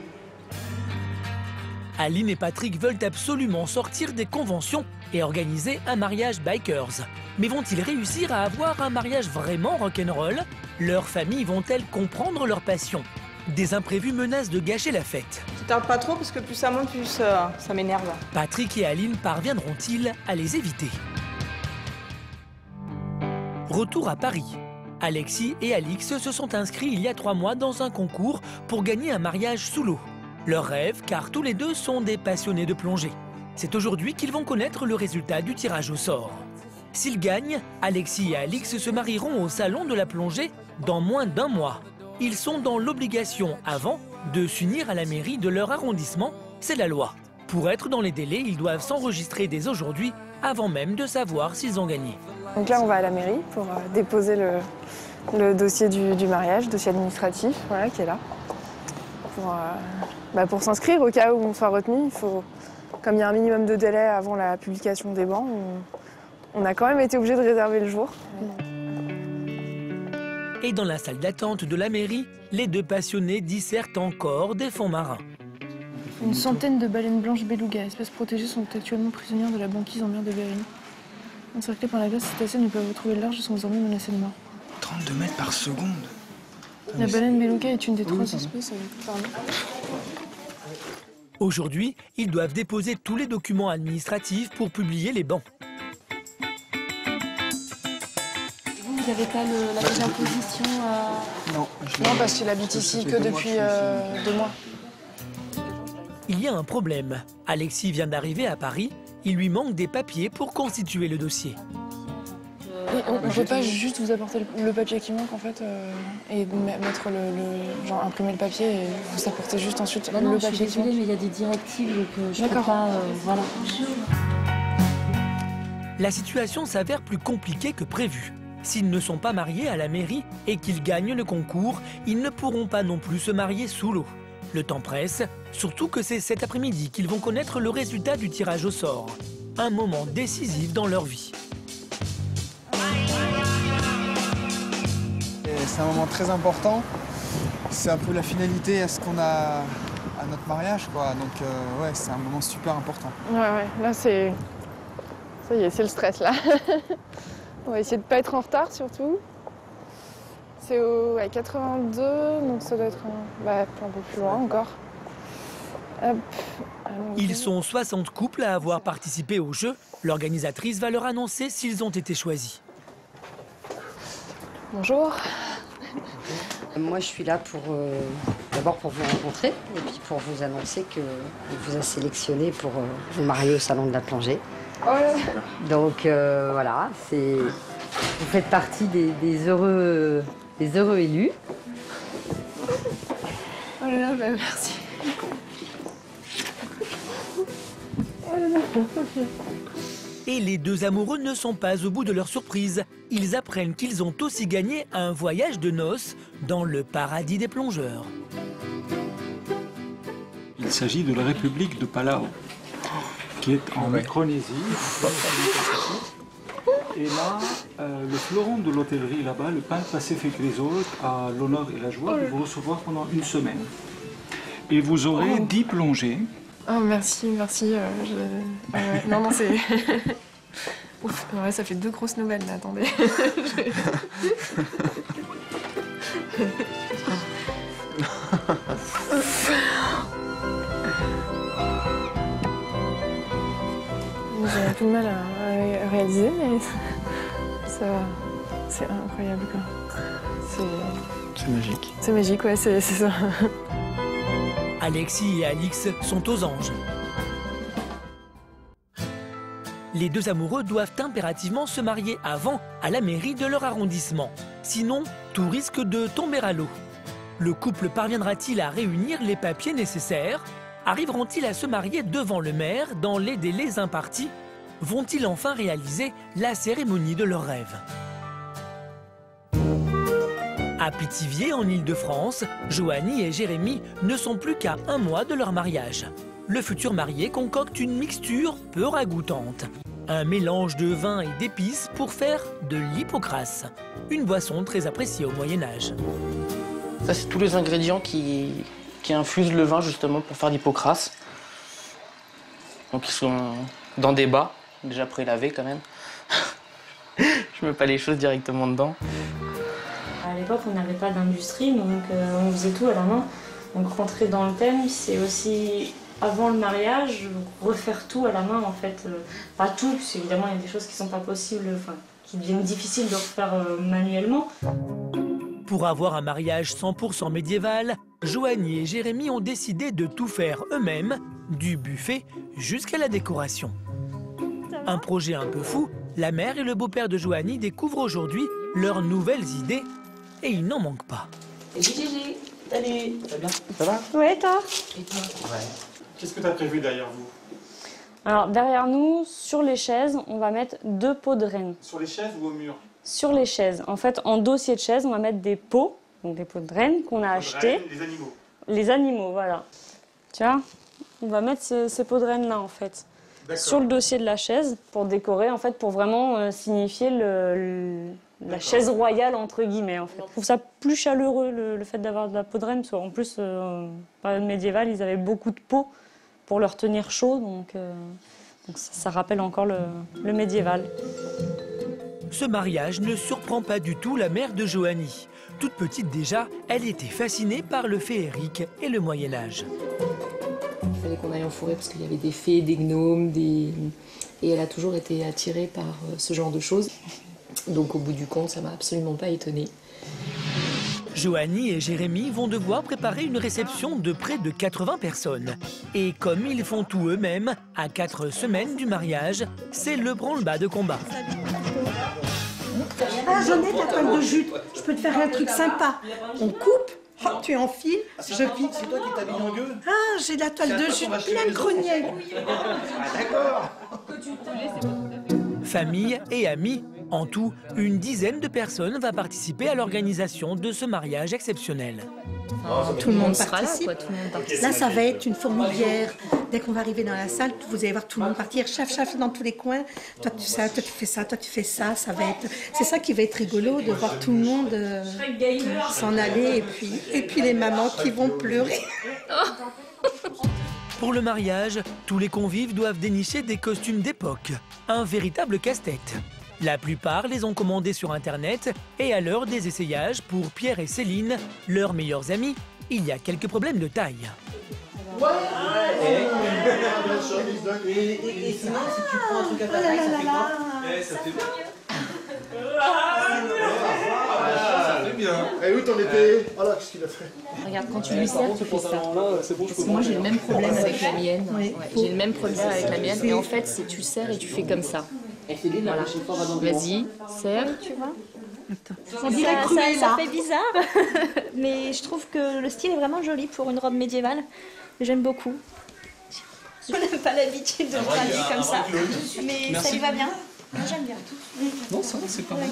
Speaker 2: Aline et Patrick veulent absolument sortir des conventions et organiser un mariage bikers. Mais vont-ils réussir à avoir un mariage vraiment rock'n'roll? Leurs familles vont-elles comprendre leur passion? Des imprévus menacent de gâcher la fête.
Speaker 6: Tu tardes pas trop parce que plus ça monte, plus ça m'énerve.
Speaker 2: Patrick et Aline parviendront-ils à les éviter? Retour à Paris. Alexis et Alix se sont inscrits il y a 3 mois dans un concours pour gagner un mariage sous l'eau. Leur rêve, car tous les deux sont des passionnés de plongée. C'est aujourd'hui qu'ils vont connaître le résultat du tirage au sort. S'ils gagnent, Alexis et Alix se marieront au salon de la plongée dans moins d'1 mois. Ils sont dans l'obligation, avant, de s'unir à la mairie de leur arrondissement. C'est la loi. Pour être dans les délais, ils doivent s'enregistrer dès aujourd'hui, avant même de savoir s'ils ont gagné.
Speaker 9: Donc là, on va à la mairie pour déposer le dossier du mariage, dossier administratif, voilà, qui est là. Pour s'inscrire, au cas où on soit retenu, comme il y a un minimum de délai avant la publication des bancs, on a quand même été obligé de réserver le jour.
Speaker 2: Et dans la salle d'attente de la mairie, les deux passionnés dissertent encore des fonds marins.
Speaker 9: Une centaine de baleines blanches beluga, espèces protégées, sont actuellement prisonnières de la banquise en mer de Bering. Encerclées par la glace, ces cétacés ne peuvent retrouver le large et sont désormais menacés de mort.
Speaker 10: 32 mètres par seconde.
Speaker 9: La baleine beluga est une des 3 espèces parmi.
Speaker 2: Aujourd'hui, ils doivent déposer tous les documents administratifs pour publier les bancs.
Speaker 9: Vous n'avez pas la deuxième position
Speaker 10: Non.
Speaker 9: Non, parce qu'il habite ici que depuis 2 mois.
Speaker 2: Il y a un problème. Alexis vient d'arriver à Paris. Il lui manque des papiers pour constituer le dossier.
Speaker 9: On ne peut pas juste vous apporter le papier qui manque en fait et mettre genre imprimer le papier et vous apporter juste ensuite
Speaker 19: non,
Speaker 9: le papier qui manque.
Speaker 19: Mais il y a des directives donc je ne peux pas. Voilà.
Speaker 2: La situation s'avère plus compliquée que prévu. S'ils ne sont pas mariés à la mairie et qu'ils gagnent le concours, ils ne pourront pas non plus se marier sous l'eau. Le temps presse, surtout que c'est cet après-midi qu'ils vont connaître le résultat du tirage au sort. Un moment décisif dans leur vie.
Speaker 10: C'est un moment très important. C'est un peu la finalité à ce qu'on a à notre mariage, quoi. Donc ouais, c'est un moment super important.
Speaker 9: Ouais, là c'est... Ça y est, c'est le stress là. On va essayer de ne pas être en retard surtout. C'est au 82, donc ça doit être un peu plus loin encore. Hop.
Speaker 2: Ils sont 60 couples à avoir participé au jeu. L'organisatrice va leur annoncer s'ils ont été choisis.
Speaker 9: Bonjour.
Speaker 19: Moi, je suis là d'abord pour vous rencontrer et puis pour vous annoncer qu'on vous a sélectionné pour vous marier au salon de la plongée.
Speaker 9: Oh là.
Speaker 19: Donc voilà, vous faites partie des heureux élus.
Speaker 9: Oh là là, merci. Oh là là.
Speaker 2: Et les deux amoureux ne sont pas au bout de leur surprise. Ils apprennent qu'ils ont aussi gagné un voyage de noces dans le paradis des plongeurs.
Speaker 20: Il s'agit de la République de Palau, qui est en Micronésie. Et là, le fleuron de l'hôtellerie là-bas, le Pan Pacific Resort, a l'honneur et la joie de vous recevoir pendant 1 semaine. Et vous aurez 10 plongées.
Speaker 9: Oh merci. Non, c'est... Ouf, ouais, ça fait 2 grosses nouvelles, là, attendez. J'ai un peu de mal à réaliser, mais c'est incroyable, quoi.
Speaker 10: C'est magique.
Speaker 9: C'est magique, ouais, c'est ça.
Speaker 2: Alexis et Alix sont aux anges. Les deux amoureux doivent impérativement se marier avant, à la mairie de leur arrondissement. Sinon, tout risque de tomber à l'eau. Le couple parviendra-t-il à réunir les papiers nécessaires? Arriveront-ils à se marier devant le maire dans les délais impartis? Vont-ils enfin réaliser la cérémonie de leur rêve? À Pithiviers, en Île-de-France, Joanie et Jérémy ne sont plus qu'à 1 mois de leur mariage. le futur marié concocte une mixture peu ragoûtante. Un mélange de vin et d'épices pour faire de l'hypocrasse, une boisson très appréciée au Moyen-Âge.
Speaker 21: Ça, c'est tous les ingrédients qui infusent le vin justement pour faire l'hypocrasse. Donc ils sont dans des bas, déjà prélavés quand même. Je mets pas les choses directement dedans.
Speaker 11: À l'époque, on n'avait pas d'industrie, donc on faisait tout à la main. Donc rentrer dans le thème, c'est aussi, avant le mariage, refaire tout à la main en fait. Pas tout, parce qu'évidemment, il y a des choses qui sont pas possibles, qui deviennent difficiles de refaire manuellement.
Speaker 2: Pour avoir un mariage 100% médiéval, Joanie et Jérémy ont décidé de tout faire eux-mêmes, du buffet jusqu'à la décoration. Un projet un peu fou, la mère et le beau-père de Joanie découvrent aujourd'hui leurs nouvelles idées et il n'en manque pas.
Speaker 21: Gigi, salut. Ça va bien? Ça va?
Speaker 11: Ouais, toi?
Speaker 21: Et toi?
Speaker 15: Ouais. Qu'est-ce que tu as prévu derrière vous?
Speaker 11: Alors, derrière nous, sur les chaises, on va mettre 2 pots de rennes.
Speaker 15: Sur les chaises ou au mur?
Speaker 11: Sur les chaises. En fait, en dossier de chaise, on va mettre des pots, donc des pots de rennes qu'on a achetés.
Speaker 15: Les animaux?
Speaker 11: Les animaux, voilà. Tu vois, on va mettre ces pots de rennes-là, en fait, sur le dossier de la chaise, pour décorer, en fait, pour vraiment signifier la chaise royale, entre guillemets, en fait. Je trouve ça plus chaleureux, le fait d'avoir de la peau de reine, parce qu'en plus, période médiévale, ils avaient beaucoup de peau pour leur tenir chaud, donc ça rappelle encore le médiéval.
Speaker 2: Ce mariage ne surprend pas du tout la mère de Joanie. Toute petite déjà, elle était fascinée par le féerique et le Moyen-Âge.
Speaker 22: Il fallait qu'on aille en forêt parce qu'il y avait des fées, des gnomes, et elle a toujours été attirée par ce genre de choses. Donc au bout du compte, ça m'a absolument pas étonnée.
Speaker 2: Joanie et Jérémy vont devoir préparer une réception de près de 80 personnes. Et comme ils font tout eux-mêmes, à 4 semaines du mariage, c'est le branle-bas de combat.
Speaker 17: Ah, j'en ai de la toile de jute. Je peux te faire un truc sympa. On coupe, tu enfiles, je pique.
Speaker 15: C'est toi qui t'habilles en gueule?
Speaker 17: Ah, j'ai de la toile de jute, plein de grenier.
Speaker 15: D'accord.
Speaker 2: Famille et amis, en tout, une dizaine de personnes va participer à l'organisation de ce mariage exceptionnel.
Speaker 17: Tout le monde participe. Là, ça va être une fourmilière. Dès qu'on va arriver dans la salle, vous allez voir tout le monde partir, chaf dans tous les coins. Toi, tu sais, toi, tu fais ça, toi, tu fais ça. Ça va être. C'est ça qui va être rigolo, de voir tout le monde s'en aller et puis les mamans qui vont pleurer.
Speaker 2: Pour le mariage, tous les convives doivent dénicher des costumes d'époque. Un véritable casse-tête. La plupart les ont commandés sur Internet et à l'heure des essayages pour Pierre et Céline, leurs meilleurs amis, il y a quelques problèmes de taille.
Speaker 15: Ouais. Et sinon, si tu prends un truc à ta taille, ça fait quoi? Ça fait bien. Et où t'en étais? Oh là, qu'est-ce qu'il a fait?
Speaker 22: Regarde, quand tu lui sers, tu fais ça. Parce que moi, j'ai le même problème avec la mienne. Ouais, j'ai le même problème avec la mienne. Et en fait, c'est tu sers et tu fais comme ça. Voilà. Vas-y, serre.
Speaker 23: Tu vois?
Speaker 17: On dirait Cruella.
Speaker 23: Ça fait bizarre, mais je trouve que le style est vraiment joli pour une robe médiévale. J'aime beaucoup. On n'a pas l'habitude de le traduire comme ça, mais
Speaker 15: Merci.
Speaker 23: Ça lui va bien. Moi j'aime bien.
Speaker 15: Non, ça va, c'est pas mal.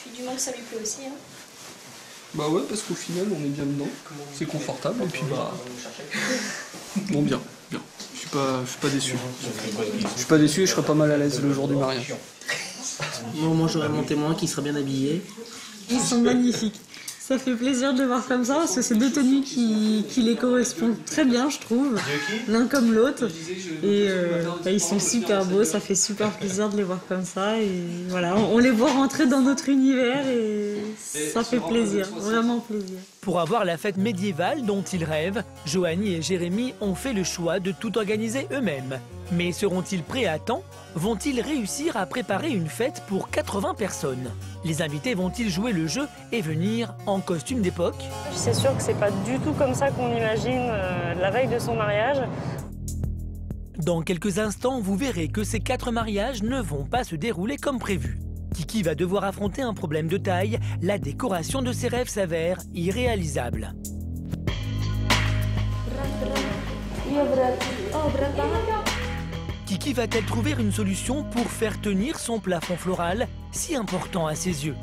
Speaker 23: Puis du moins que ça lui plaît aussi. Hein.
Speaker 24: Bah ouais, parce qu'au final, on est bien dedans. C'est confortable, et puis bah... Bon, bien. Je suis pas déçu. Je suis pas déçu et je serai pas mal à l'aise le jour du mariage.
Speaker 21: Moi, j'aurai mon témoin qui sera bien habillé.
Speaker 11: Ils sont magnifiques. Ça fait plaisir de les voir comme ça, parce que c'est 2 tenues qui les correspondent très bien, je trouve, l'un comme l'autre. Et ils sont super beaux, ça fait super plaisir de les voir comme ça. Et voilà, on les voit rentrer dans notre univers et ça fait plaisir, vraiment plaisir.
Speaker 2: Pour avoir la fête médiévale dont ils rêvent, Joanie et Jérémy ont fait le choix de tout organiser eux-mêmes. Mais seront-ils prêts à temps? Vont-ils réussir à préparer une fête pour 80 personnes? Les invités vont-ils jouer le jeu et venir en costume d'époque?
Speaker 11: C'est sûr que c'est pas du tout comme ça qu'on imagine la veille de son mariage.
Speaker 2: Dans quelques instants, vous verrez que ces 4 mariages ne vont pas se dérouler comme prévu. Kiki va devoir affronter un problème de taille, la décoration de ses rêves s'avère irréalisable. Kiki va-t-elle trouver une solution pour faire tenir son plafond floral, si important à ses yeux?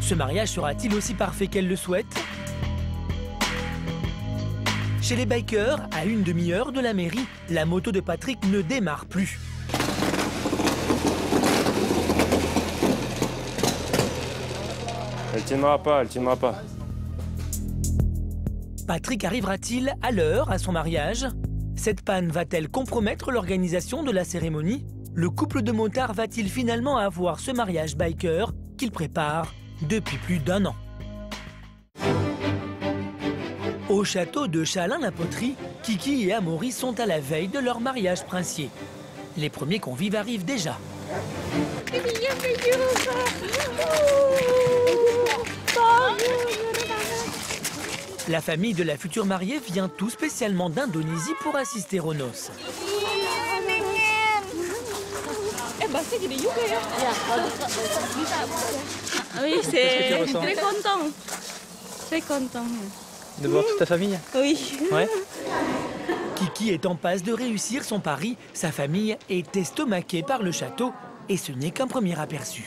Speaker 2: Ce mariage sera-t-il aussi parfait qu'elle le souhaite? Chez les bikers, à une demi-heure de la mairie, la moto de Patrick ne démarre plus.
Speaker 5: Elle tiendra pas, elle tiendra pas.
Speaker 2: Patrick arrivera-t-il à l'heure à son mariage? Cette panne va-t-elle compromettre l'organisation de la cérémonie? Le couple de motards va-t-il finalement avoir ce mariage biker qu'il prépare depuis plus d'1 an? Au château de Chalain-la-Poterie, Kiki et Amaury sont à la veille de leur mariage princier. Les premiers convives arrivent déjà. La famille de la future mariée vient tout spécialement d'Indonésie pour assister aux noces.
Speaker 3: Oui, c'est très content. Très content.
Speaker 1: De voir toute ta famille?
Speaker 3: Oui.
Speaker 1: Ouais.
Speaker 2: Kiki est en passe de réussir son pari. Sa famille est estomaquée par le château et ce n'est qu'un premier aperçu.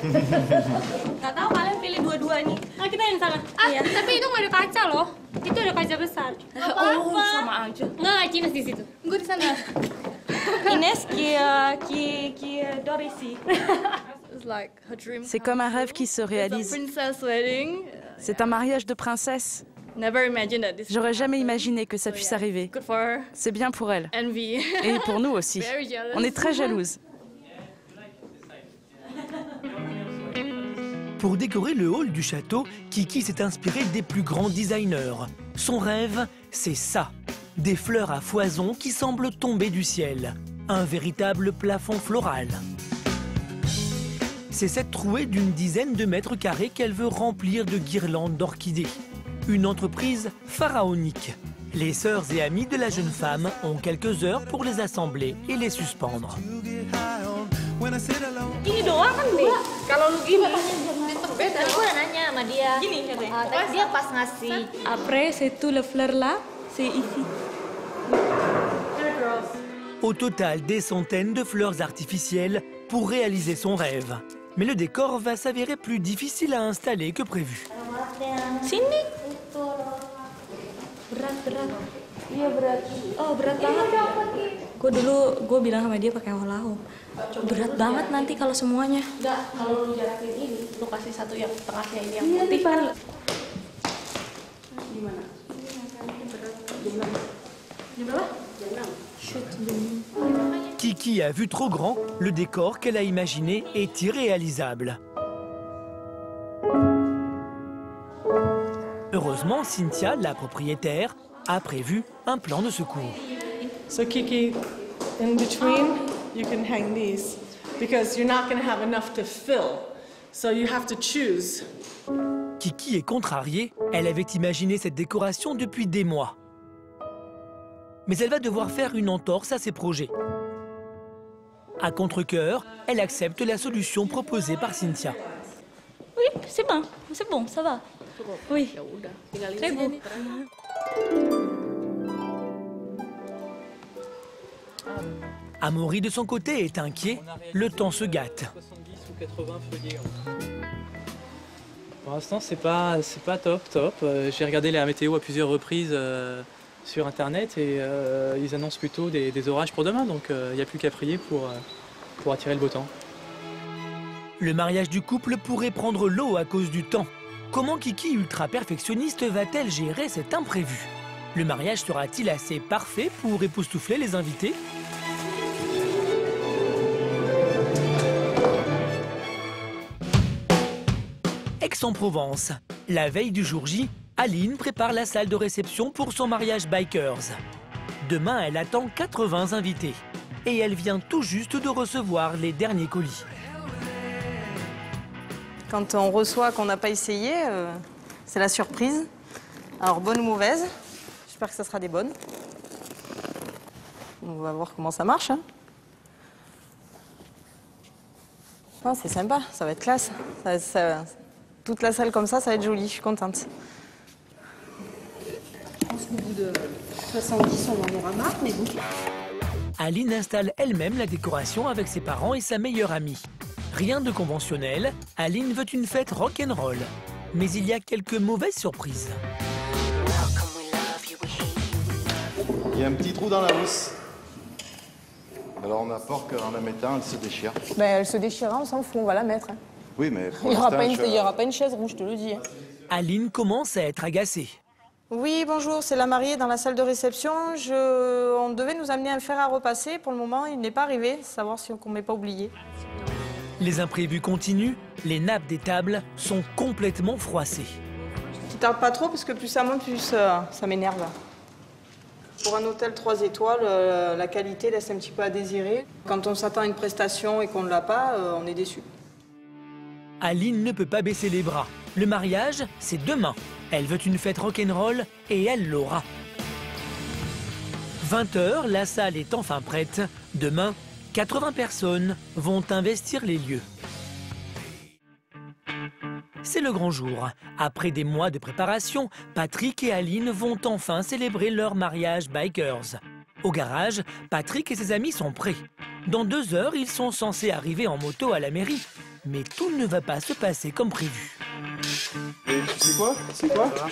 Speaker 23: Nggak tahu kalian pilih dua-dua nih. Nah, kita yang sana. Iya. Tapi itu nggak ada kaca loh. Itu ada kaca besar. Oh, sama aja. Nggak, Ines di situ. Gue di sana. Ines qui adore ici.
Speaker 4: C'est comme un rêve qui se réalise. C'est un mariage de princesse. J'aurais jamais imaginé que ça puisse arriver. C'est bien pour elle. Et pour nous aussi. On est très jalouses.
Speaker 2: Pour décorer le hall du château, Kiki s'est inspiré des plus grands designers. Son rêve, c'est ça. Des fleurs à foison qui semblent tomber du ciel. Un véritable plafond floral. C'est cette trouée d'une dizaine de mètres carrés qu'elle veut remplir de guirlandes d'orchidées. Une entreprise pharaonique. Les sœurs et amies de la jeune femme ont quelques heures pour les assembler et les suspendre.
Speaker 23: Gini doang kan, Dek? Kalau lu gini, beda. Aku udah nanya sama dia. Gini katanya. Tadi dia pas ngasih. Après, c'est tout le fleur là, c'est ici.
Speaker 2: Au total, des centaines de fleurs artificielles pour réaliser son rêve. Mais le décor va s'avérer plus difficile à installer que prévu.
Speaker 23: Sini. Berat. Iya berat. Oh berat banget. Gue bilang sama dia pakai walau. Berat banget nanti kalau semuanya. Enggak, kalau lu jarakin ini, lu kasih satu yang tengahnya ini yang putih kan. Gimana? Jam berapa? Jam 6.
Speaker 2: Kiki a vu trop grand, le décor qu'elle a imaginé est irréalisable. Heureusement, Cynthia, la propriétaire, a prévu un plan de secours.
Speaker 8: So Kiki, in between, you can hang these because you're not going to have enough to fill. So you have to choose.
Speaker 2: Kiki est contrariée, elle avait imaginé cette décoration depuis des mois. Mais elle va devoir faire une entorse à ses projets. À contre-cœur, elle accepte la solution proposée par Cynthia.
Speaker 23: Oui, c'est bon, ça va. Oui, très beau.
Speaker 2: Amaury, de son côté, est inquiet. Le temps se gâte.
Speaker 1: Pour l'instant, c'est pas top. J'ai regardé la météo à plusieurs reprises sur Internet et ils annoncent plutôt des orages pour demain. Donc, il n'y a plus qu'à prier pour attirer le beau temps.
Speaker 2: Le mariage du couple pourrait prendre l'eau à cause du temps. Comment Kiki, ultra perfectionniste, va-t-elle gérer cet imprévu? Le mariage sera-t-il assez parfait pour époustoufler les invités? Aix-en-Provence. La veille du jour J, Aline prépare la salle de réception pour son mariage bikers. Demain, elle attend 80 invités. Et elle vient tout juste de recevoir les derniers colis.
Speaker 6: Quand on reçoit qu'on n'a pas essayé, c'est la surprise. Alors, bonne ou mauvaise, j'espère que ça sera des bonnes. On va voir comment ça marche. Hein. Oh, c'est sympa, ça va être classe. Toute la salle comme ça va être joli, je suis contente.
Speaker 17: Je pense qu'au bout de 70, on en aura marre, mais bon.
Speaker 2: Aline installe elle-même la décoration avec ses parents et sa meilleure amie. Rien de conventionnel, Aline veut une fête rock'n'roll. Mais il y a quelques mauvaises surprises.
Speaker 7: Il y a un petit trou dans la housse. Alors on a peur qu'en la mettant, elle se déchire.
Speaker 6: Ben, elle se déchirera, on s'en fout, on va la mettre.
Speaker 7: Oui, mais
Speaker 6: Il n'y aura pas une chaise rouge, je te le dis.
Speaker 2: Aline commence à être agacée.
Speaker 6: Oui, bonjour, c'est la mariée dans la salle de réception. On devait nous amener un fer à repasser. Pour le moment, il n'est pas arrivé. Savoir si on ne m'est pas oublié.
Speaker 2: Les imprévus continuent. Les nappes des tables sont complètement froissées.
Speaker 6: Tu tardes pas trop parce que plus ça monte, plus ça m'énerve. Pour un hôtel 3 étoiles, la qualité laisse un petit peu à désirer. Quand on s'attend à une prestation et qu'on ne l'a pas, on est déçu.
Speaker 2: Aline ne peut pas baisser les bras. Le mariage, c'est demain. Elle veut une fête rock'n'roll et elle l'aura. 20 h, la salle est enfin prête. Demain, 80 personnes vont investir les lieux. C'est le grand jour. Après des mois de préparation, Patrick et Aline vont enfin célébrer leur mariage bikers. Au garage, Patrick et ses amis sont prêts. Dans 2 heures, ils sont censés arriver en moto à la mairie. Mais tout ne va pas se passer comme prévu.
Speaker 5: Et tu sais quoi?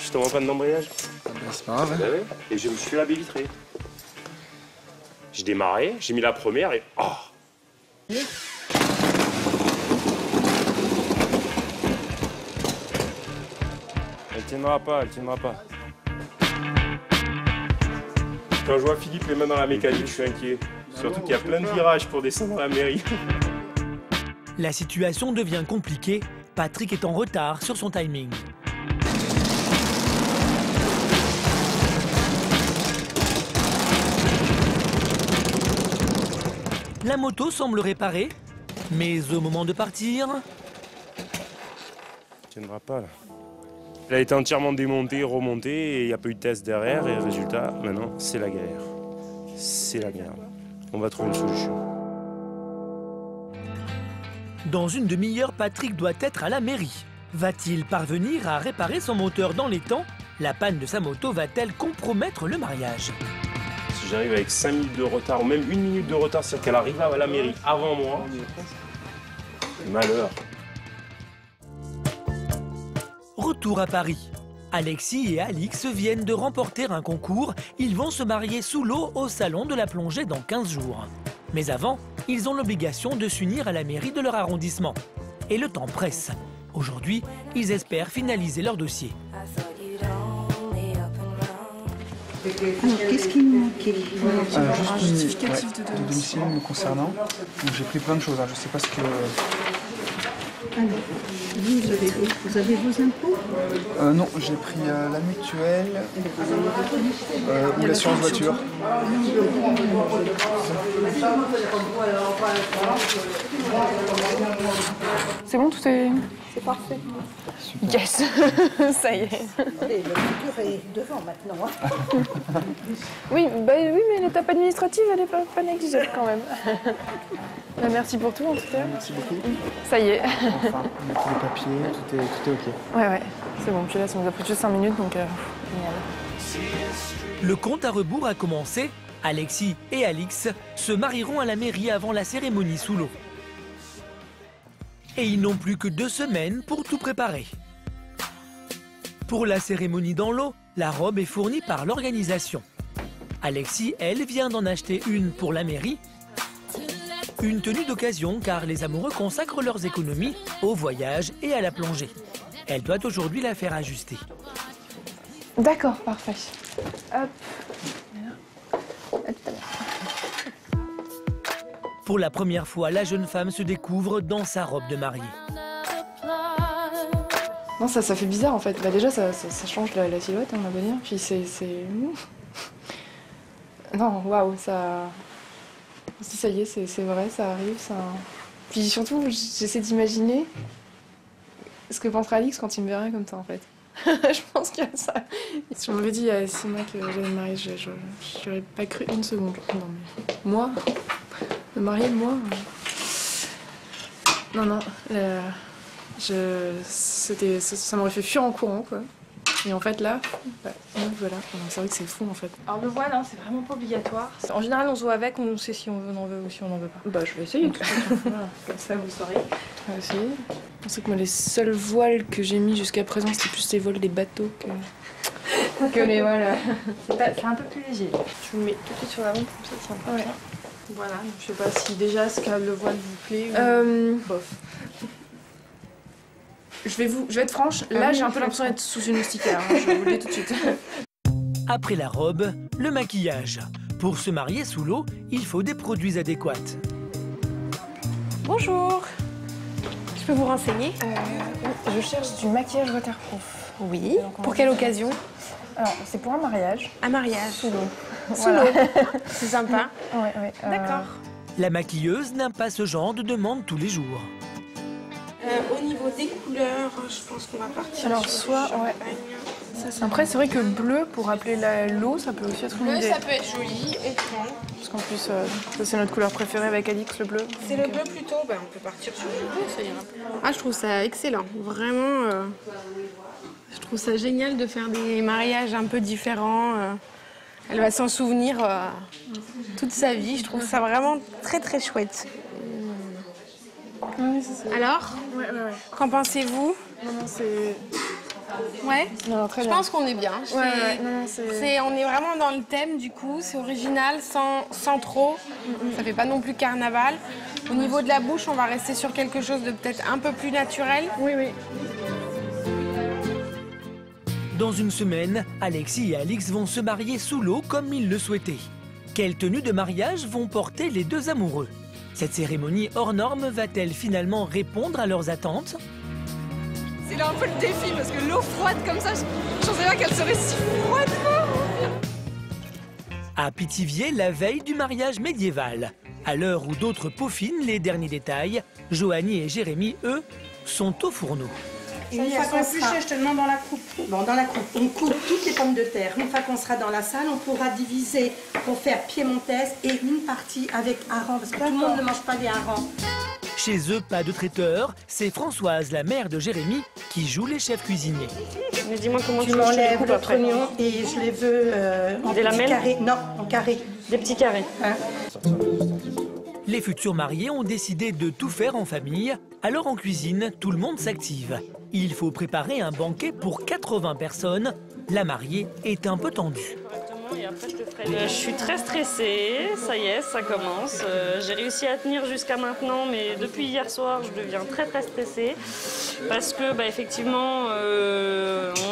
Speaker 5: Je tombe en panne d'embrayage.
Speaker 7: C'est pas grave.
Speaker 5: Ouais. Et je me suis fait la baie vitrée. J'ai démarré, j'ai mis la première et... Oh! Elle tiendra pas. Quand je vois Philippe les mains dans la mécanique, je suis inquiet. Surtout qu'il y a plein de virages pour descendre à la mairie.
Speaker 2: La situation devient compliquée. Patrick est en retard sur son timing. La moto semble réparée, mais au moment de partir...
Speaker 5: Elle tiendra pas là. Elle a été entièrement démontée, remontée, et il n'y a pas eu de test derrière, et résultat, maintenant, c'est la galère. C'est la galère. On va trouver une solution.
Speaker 2: Dans une demi-heure, Patrick doit être à la mairie. Va-t-il parvenir à réparer son moteur dans les temps? La panne de sa moto va-t-elle compromettre le mariage?
Speaker 5: Si j'arrive avec 5 minutes de retard, ou même 1 minute de retard, c'est qu'elle arrive à la mairie avant moi, malheur.
Speaker 2: Retour à Paris. Alexis et Alix viennent de remporter un concours. Ils vont se marier sous l'eau au salon de la plongée dans 15 jours. Mais avant, ils ont l'obligation de s'unir à la mairie de leur arrondissement. Et le temps presse. Aujourd'hui, ils espèrent finaliser leur dossier.
Speaker 17: Qu'est-ce qui me manquait?
Speaker 10: Juste un justificatif de domicile me concernant. J'ai pris plein de choses, je sais pas ce que...
Speaker 17: Alors, vous avez vos impôts?
Speaker 10: Non, j'ai pris la mutuelle ou l'assurance voiture.
Speaker 9: C'est bon, tout est...
Speaker 17: C'est parfait.
Speaker 9: Super. Yes. Ça y est.
Speaker 17: Allez, le futur est devant maintenant. Hein.
Speaker 9: Oui, mais l'étape administrative, elle n'est pas négligeable quand même. Merci pour tout en tout cas.
Speaker 10: Merci beaucoup.
Speaker 9: Ça y est.
Speaker 10: Enfin, on a tous les papiers, tout est OK.
Speaker 9: Ouais, c'est bon. Puis là, ça nous a pris juste 5 minutes, donc génial.
Speaker 2: Le compte à rebours a commencé. Alexis et Alix se marieront à la mairie avant la cérémonie sous l'eau. Et ils n'ont plus que 2 semaines pour tout préparer. Pour la cérémonie dans l'eau, la robe est fournie par l'organisation. Alexis, elle, vient d'en acheter une pour la mairie. Une tenue d'occasion car les amoureux consacrent leurs économies au voyage et à la plongée. Elle doit aujourd'hui la faire ajuster.
Speaker 9: D'accord, parfait. Hop.
Speaker 2: Pour la première fois, la jeune femme se découvre dans sa robe de mariée.
Speaker 9: Non, ça fait bizarre en fait. Déjà, ça change la silhouette, on va dire. Puis c'est... Non, waouh, ça... Si ça y est, c'est vrai, ça arrive. Ça... Puis surtout, j'essaie d'imaginer ce que penserait Alix quand il me verrait comme ça en fait. Je pense qu'il y a ça. Si on m'avait dit il y a 6 mois que j'allais me marier, j'aurais pas cru une seconde. Non, mais moi, me marier, moi. Non, ça m'aurait fait fuir en courant, quoi. Et en fait, là, voilà. C'est vrai que c'est fou, en fait. Alors, le voile, c'est vraiment pas obligatoire. En général, on se voit avec, on sait si on en veut ou si on n'en veut pas. Bah, je vais essayer. Voilà. Comme ça, vous saurez. On va essayer. Je pensais que moi, les seuls voiles que j'ai mis jusqu'à présent, c'était plus les voiles des bateaux que... Que les voilà. C'est un peu plus léger. Je vous le mets tout de suite sur la montre, comme ça tient pas bien. Voilà, donc je sais pas si déjà ce que le voile vous plaît ou... bof. Je vais être franche, là j'ai un peu l'impression d'être sous une moustiquaire, hein, je vous le dis tout de suite.
Speaker 2: Après la robe, le maquillage. Pour se marier sous l'eau, il faut des produits adéquats.
Speaker 12: Bonjour. Je peux vous renseigner?
Speaker 9: Je cherche du maquillage waterproof.
Speaker 12: Oui. Pour quelle occasion?
Speaker 9: Alors, c'est pour un mariage.
Speaker 12: Un mariage.
Speaker 9: Sous l'eau.
Speaker 12: Sous l'eau. C'est sympa.
Speaker 9: Ouais.
Speaker 12: D'accord.
Speaker 2: La maquilleuse n'a pas ce genre de demande tous les jours.
Speaker 12: Au niveau des couleurs, je pense qu'on va partir.
Speaker 9: Alors, soit, ouais. Après, c'est vrai que bleu, pour rappeler l'eau, ça peut aussi être une idée.
Speaker 12: Bleu, ça peut être joli, étrange.
Speaker 9: Parce qu'en plus, ça c'est notre couleur préférée avec Alix, le bleu.
Speaker 12: C'est le bleu plutôt, on peut partir sur le bleu, ça ira. Ah, je trouve ça excellent, vraiment. Je trouve ça génial de faire des mariages un peu différents. Elle va s'en souvenir toute sa vie. Je trouve ça vraiment très très chouette.
Speaker 9: Oui, c'est ça.
Speaker 12: Alors, qu'en pensez-vous?
Speaker 9: Non, c'est...
Speaker 12: Ouais,
Speaker 9: non, très
Speaker 12: je
Speaker 9: bien.
Speaker 12: pense qu'on est bien. On est vraiment dans le thème du coup, c'est original sans trop. Ça fait pas non plus carnaval. Au niveau de la bouche, on va rester sur quelque chose de peut-être un peu plus naturel.
Speaker 9: Oui.
Speaker 2: Dans une semaine, Alexis et Alix vont se marier sous l'eau comme ils le souhaitaient. Quelle tenue de mariage vont porter les deux amoureux? Cette cérémonie hors norme va-t-elle finalement répondre à leurs attentes?
Speaker 9: C'est là un peu le défi parce que l'eau froide comme ça, je pensais pas qu'elle serait si froide.
Speaker 2: À Pithiviers, la veille du mariage médiéval. À l'heure où d'autres peaufinent les derniers détails, Joanie et Jérémy, eux, sont au fourneau.
Speaker 13: Une fois qu'on sera... je te demande dans la coupe. Bon, dans la coupe, on coupe toutes les pommes de terre. Une fois qu'on sera dans la salle, on pourra diviser pour faire piémontaise et une partie avec hareng, parce que tout le monde ne mange pas des harengs.
Speaker 2: Chez eux, pas de traiteur, c'est Françoise, la mère de Jérémy, qui joue les chefs cuisiniers.
Speaker 12: Mais dis-moi comment
Speaker 13: tu m'enlèves le trognon et je les veux en
Speaker 12: des lamelles
Speaker 13: carrés. Non, en carré.
Speaker 12: Des petits carrés.
Speaker 13: Hein?
Speaker 2: Les futurs mariés ont décidé de tout faire en famille, alors en cuisine, tout le monde s'active. Il faut préparer un banquet pour 80 personnes. La mariée est un peu tendue.
Speaker 11: Et après, je suis très stressée, ça y est, ça commence. J'ai réussi à tenir jusqu'à maintenant, mais depuis hier soir, je deviens très stressée. Parce que, effectivement,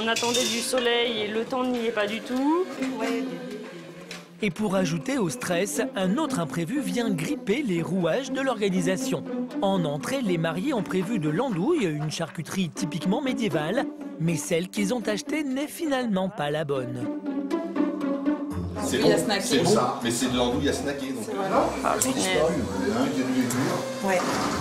Speaker 11: on attendait du soleil et le temps n'y est pas du tout.
Speaker 2: Et pour ajouter au stress, un autre imprévu vient gripper les rouages de l'organisation. En entrée, les mariés ont prévu de l'andouille, une charcuterie typiquement médiévale, mais celle qu'ils ont achetée n'est finalement pas la bonne.
Speaker 7: C'est bon, c'est bon, mais c'est de l'andouille à snacker. Donc.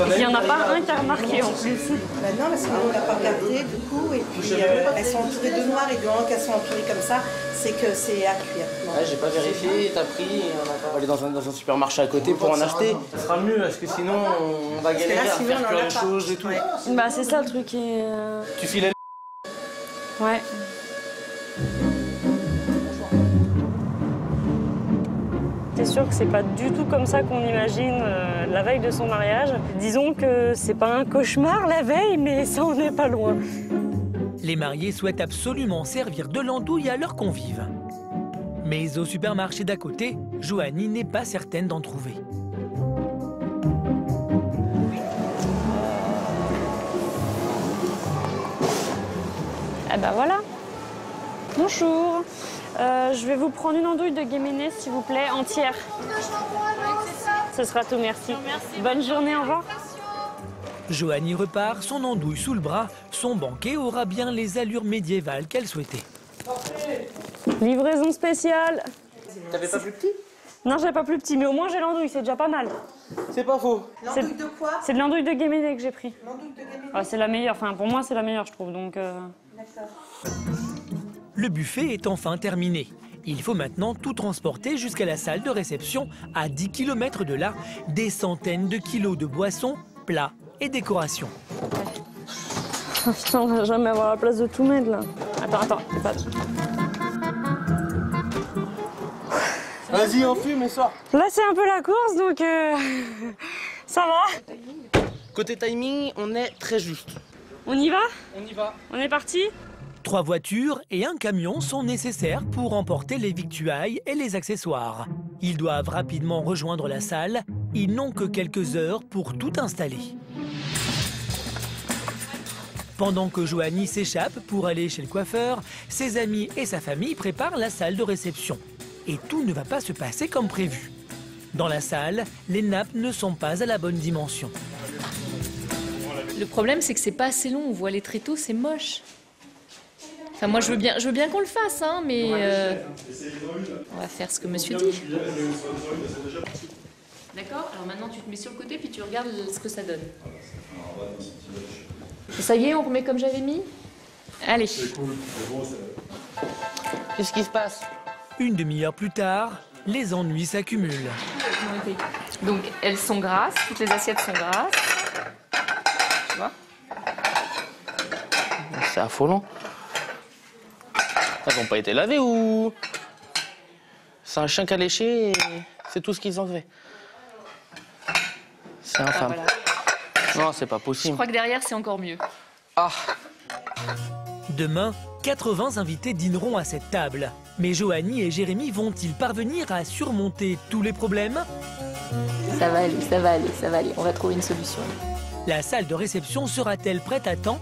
Speaker 11: Il n'y en a pas un qui a remarqué en plus.
Speaker 13: Non, parce qu'on ne l'a pas regardé du coup, et puis elles sont entourées de noir et de blanc, qu'elles sont entourées comme ça, c'est que c'est à cuire.
Speaker 21: Ouais, j'ai pas vérifié, t'as pris, et on va aller dans un supermarché à côté pour en acheter. Ça sera mieux, parce que sinon on va galérer à faire plein de choses et tout.
Speaker 11: Bah c'est ça le truc.
Speaker 21: Tu files
Speaker 11: Ouais. C'est sûr que c'est pas du tout comme ça qu'on imagine la veille de son mariage. Disons que c'est pas un cauchemar la veille, mais ça en est pas loin.
Speaker 2: Les mariés souhaitent absolument servir de l'andouille à leurs convives. Mais au supermarché d'à côté, Joanie n'est pas certaine d'en trouver.
Speaker 11: Eh ben voilà. Bonjour. Je vais vous prendre une andouille de Guéménez, s'il vous plaît, entière. Ce sera tout, merci. Bonne journée, au revoir.
Speaker 2: Joanie repart, son andouille sous le bras. Son banquet aura bien les allures médiévales qu'elle souhaitait.
Speaker 11: Livraison spéciale.
Speaker 21: T'avais pas plus petit?
Speaker 11: Non, j'avais pas plus petit, mais au moins j'ai l'andouille, c'est déjà pas mal.
Speaker 21: C'est pas faux.
Speaker 13: L'andouille de quoi?
Speaker 11: C'est de l'andouille de Guéménez que j'ai pris.
Speaker 13: L'andouille de Guéménez?
Speaker 11: Ah, c'est la meilleure, enfin pour moi c'est la meilleure je trouve, donc...
Speaker 13: D'accord.
Speaker 2: Le buffet est enfin terminé. Il faut maintenant tout transporter jusqu'à la salle de réception, à 10 km de là, des centaines de kilos de boissons, plats et décorations.
Speaker 11: Oh putain, on va jamais avoir la place de tout mettre là. Attends,
Speaker 21: Vas-y, on fume et sort.
Speaker 11: Là c'est un peu la course, donc ça va.
Speaker 21: Côté timing, on est très juste.
Speaker 11: On y va?
Speaker 21: On y va.
Speaker 11: On est parti?
Speaker 2: 3 voitures et un camion sont nécessaires pour emporter les victuailles et les accessoires. Ils doivent rapidement rejoindre la salle. Ils n'ont que quelques heures pour tout installer. Pendant que Joanie s'échappe pour aller chez le coiffeur, ses amis et sa famille préparent la salle de réception. Et tout ne va pas se passer comme prévu. Dans la salle, les nappes ne sont pas à la bonne dimension.
Speaker 22: Le problème, c'est que c'est pas assez long. On voit les tréteaux, c'est moche. Enfin, moi, je veux bien qu'on le fasse, hein, mais on va faire ce que monsieur dit. D'accord? Alors maintenant, tu te mets sur le côté, puis tu regardes ce que ça donne. Et ça y est, on remet comme j'avais mis? Allez.
Speaker 21: Qu'est-ce qui se passe?
Speaker 2: Une demi-heure plus tard, les ennuis s'accumulent.
Speaker 22: Donc, elles sont grasses, toutes les assiettes sont grasses. Tu vois?
Speaker 21: C'est affolant. Elles n'ont pas été lavées ou... C'est un chien qui a léché et c'est tout ce qu'ils ont fait. C'est infâme.
Speaker 22: Voilà.
Speaker 21: Non, c'est pas possible.
Speaker 22: Je crois que derrière, c'est encore mieux.
Speaker 21: Ah.
Speaker 2: Demain, 80 invités dîneront à cette table. Mais Joanie et Jérémy vont-ils parvenir à surmonter tous les problèmes?
Speaker 22: Ça va aller, ça va aller, ça va aller. On va trouver une solution.
Speaker 2: La salle de réception sera-t-elle prête à temps?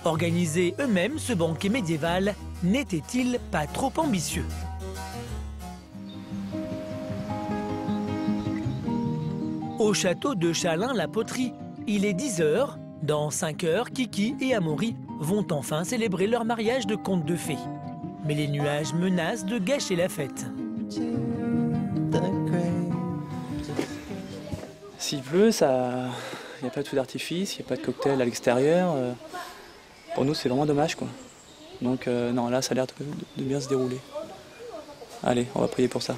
Speaker 2: Organiser eux-mêmes ce banquet médiéval n'était-il pas trop ambitieux? Au château de Châlin-la-Poterie, il est 10 h. Dans 5 heures, Kiki et Amaury vont enfin célébrer leur mariage de conte de fées. Mais les nuages menacent de gâcher la fête.
Speaker 1: S'il pleut, il n'y a pas de feu d'artifice, il n'y a pas de cocktail à l'extérieur. Pour nous, c'est vraiment dommage, quoi. Donc non, là, ça a l'air de bien se dérouler. Allez, on va prier pour ça.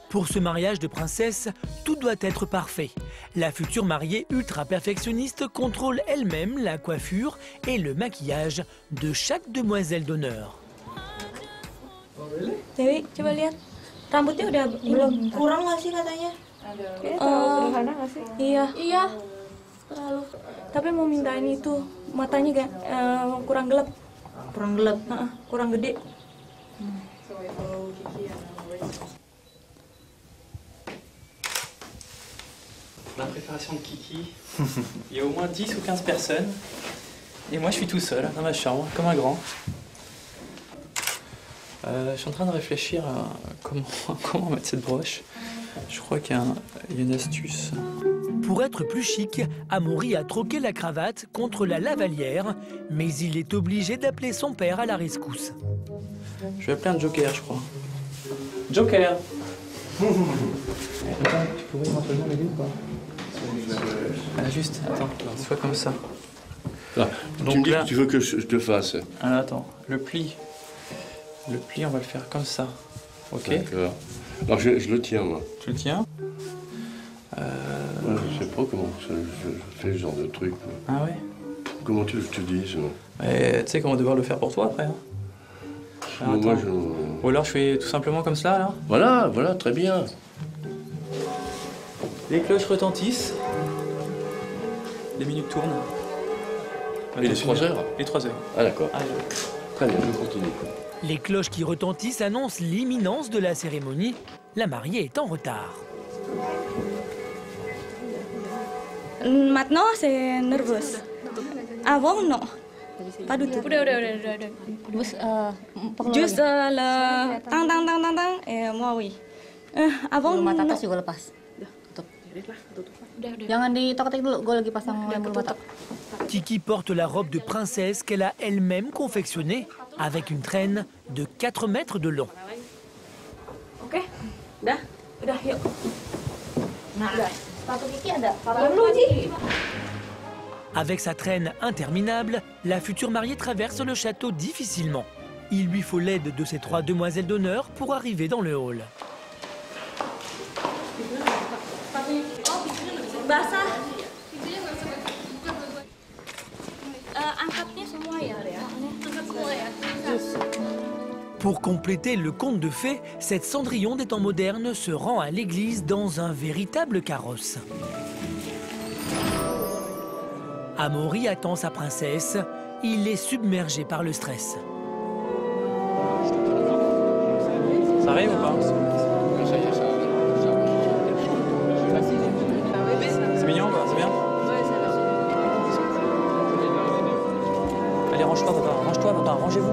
Speaker 2: Pour ce mariage de princesse, tout doit être parfait. La future mariée ultra perfectionniste contrôle elle-même la coiffure et le maquillage de chaque demoiselle d'honneur.
Speaker 23: Dewi, coba lihat. Rambutnya udah belum kurang nggak sih katanya? Sederhana nggak sih? Iya. Iya. Terlalu. Tapi mau mintain itu matanya kurang gelap. Kurang gelap. Kurang gede.
Speaker 1: La préparation de Kiki, il y a au moins 10 ou 15 personnes. Et moi, je suis tout seul dans ma chambre, comme un grand. Je suis en train de réfléchir à comment mettre cette broche. Je crois qu'il y a une astuce.
Speaker 2: Pour être plus chic, Amaury a troqué la cravate contre la lavalière, mais il est obligé d'appeler son père à la rescousse.
Speaker 1: Je vais appeler un joker, je crois. Joker. Tu pourrais éventuellement m'aider ou pas? Juste, attends, soit comme ça.
Speaker 14: Ah, donc tu me dis là, que tu veux que je te fasse.
Speaker 1: Alors attends, le pli, on va le faire comme ça. Ok.
Speaker 14: D'accord. Alors je le tiens, moi.
Speaker 1: Tu le tiens
Speaker 14: Je sais pas comment je fais ce genre de truc.
Speaker 1: Ah ouais?
Speaker 14: Comment tu veux que je te dise?
Speaker 1: Tu sais qu'on va devoir le faire pour toi après. Hein. Alors,
Speaker 14: moi,
Speaker 1: Ou alors je fais tout simplement comme ça, là.
Speaker 14: Voilà, très bien.
Speaker 1: Les cloches retentissent. Les minutes tournent.
Speaker 14: Et les 3 heures?
Speaker 1: Les 3 heures.
Speaker 14: Ah d'accord. Très bien, je continue.
Speaker 2: Les cloches qui retentissent annoncent l'imminence de la cérémonie. La mariée est en retard.
Speaker 23: Maintenant, c'est nerveux. Avant, non. Pas du tout. Udah. Juste le tang, et moi, oui. Avant,
Speaker 22: mata atas juga lepas. Jangan ditok-tok dulu, gue lagi pasang bulu mata.
Speaker 2: Kiki porte la robe de princesse qu'elle a elle-même confectionnée avec une traîne de 4 mètres de long.
Speaker 23: Ok, udah yuk. Nah, sepatu Kiki ada. Belum sih.
Speaker 2: Avec sa traîne interminable, la future mariée traverse le château difficilement. Il lui faut l'aide de ses 3 demoiselles d'honneur pour arriver dans le hall.
Speaker 23: Basah. Angkatnya semua ya. Angkat semua ya.
Speaker 2: Pour compléter le conte de fées, cette Cendrillon des temps modernes se rend à l'église dans un véritable carrosse. Amaury attend sa princesse il est submergé par le stress.
Speaker 1: Ça arrive ou pas? C'est mignon, quoi, c'est bien. Allez, range-toi, papa, rangez-vous.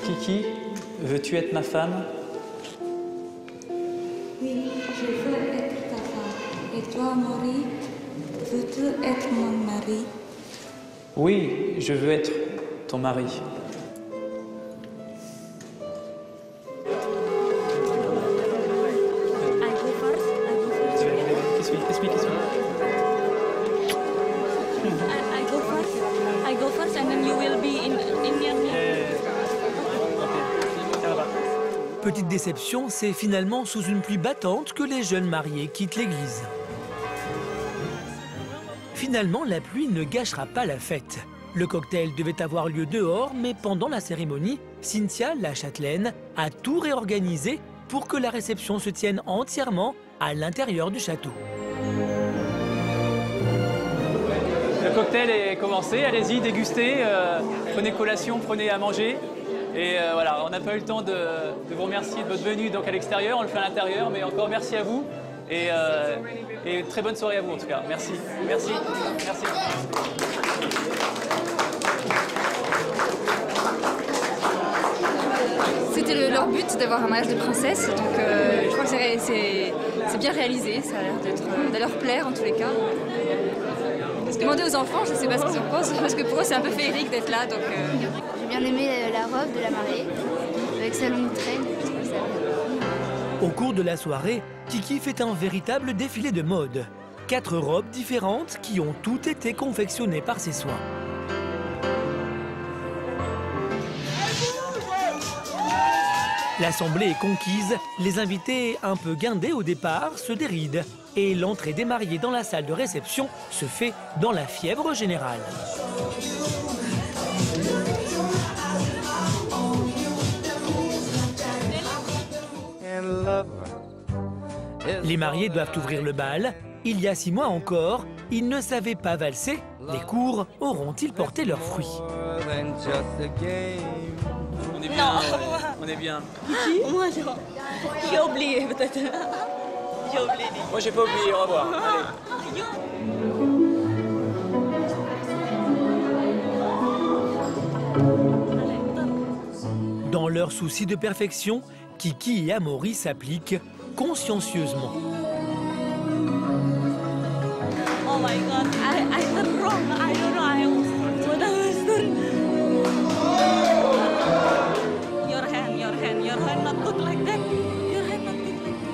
Speaker 1: Kiki, veux-tu être ma femme?
Speaker 3: Oui, je veux être ta femme. Et toi, Amaury, veux-tu être mon mari?
Speaker 1: Oui, je veux être ton mari.
Speaker 23: I go first and then you will be in near me.
Speaker 2: Petite déception, c'est finalement sous une pluie battante que les jeunes mariés quittent l'église. Finalement, la pluie ne gâchera pas la fête. Le cocktail devait avoir lieu dehors, mais pendant la cérémonie, Cynthia, la châtelaine, a tout réorganisé pour que la réception se tienne entièrement à l'intérieur du château.
Speaker 1: Le cocktail est commencé, allez-y, dégustez, prenez collation, prenez à manger. Et voilà, on n'a pas eu le temps de vous remercier de votre venue donc à l'extérieur, on le fait à l'intérieur, mais encore merci à vous. Et très bonne soirée à vous en tout cas. Merci. Merci. Merci.
Speaker 16: C'était leur but d'avoir un mariage de princesse, donc je crois que c'est bien réalisé, ça a l'air de leur plaire en tous les cas. Demandez aux enfants, je ne sais pas ce qu'ils en pensent, parce que pour eux c'est un peu féerique d'être là. Donc,
Speaker 18: J'ai bien aimé la robe de la mariée, avec sa longue traîne.
Speaker 2: Au cours de la soirée, Kiki fait un véritable défilé de mode. 4 robes différentes qui ont toutes été confectionnées par ses soins. L'assemblée est conquise, les invités un peu guindés au départ se dérident et l'entrée des mariés dans la salle de réception se fait dans la fièvre générale. Les mariés doivent ouvrir le bal. Il y a 6 mois encore, ils ne savaient pas valser. Les cours auront-ils porté leurs fruits?
Speaker 1: On est bien, on est bien.
Speaker 23: Kiki? Moi, j'ai oublié peut-être. J'ai oublié.
Speaker 1: Moi, j'ai pas oublié, au revoir.
Speaker 2: Allez. Dans leur souci de perfection, Kiki et Amaury s'appliquent consciencieusement.
Speaker 23: Oh my God, I did wrong. I don't know. What I was doing. Your hand not good like that. Your hand not good like that.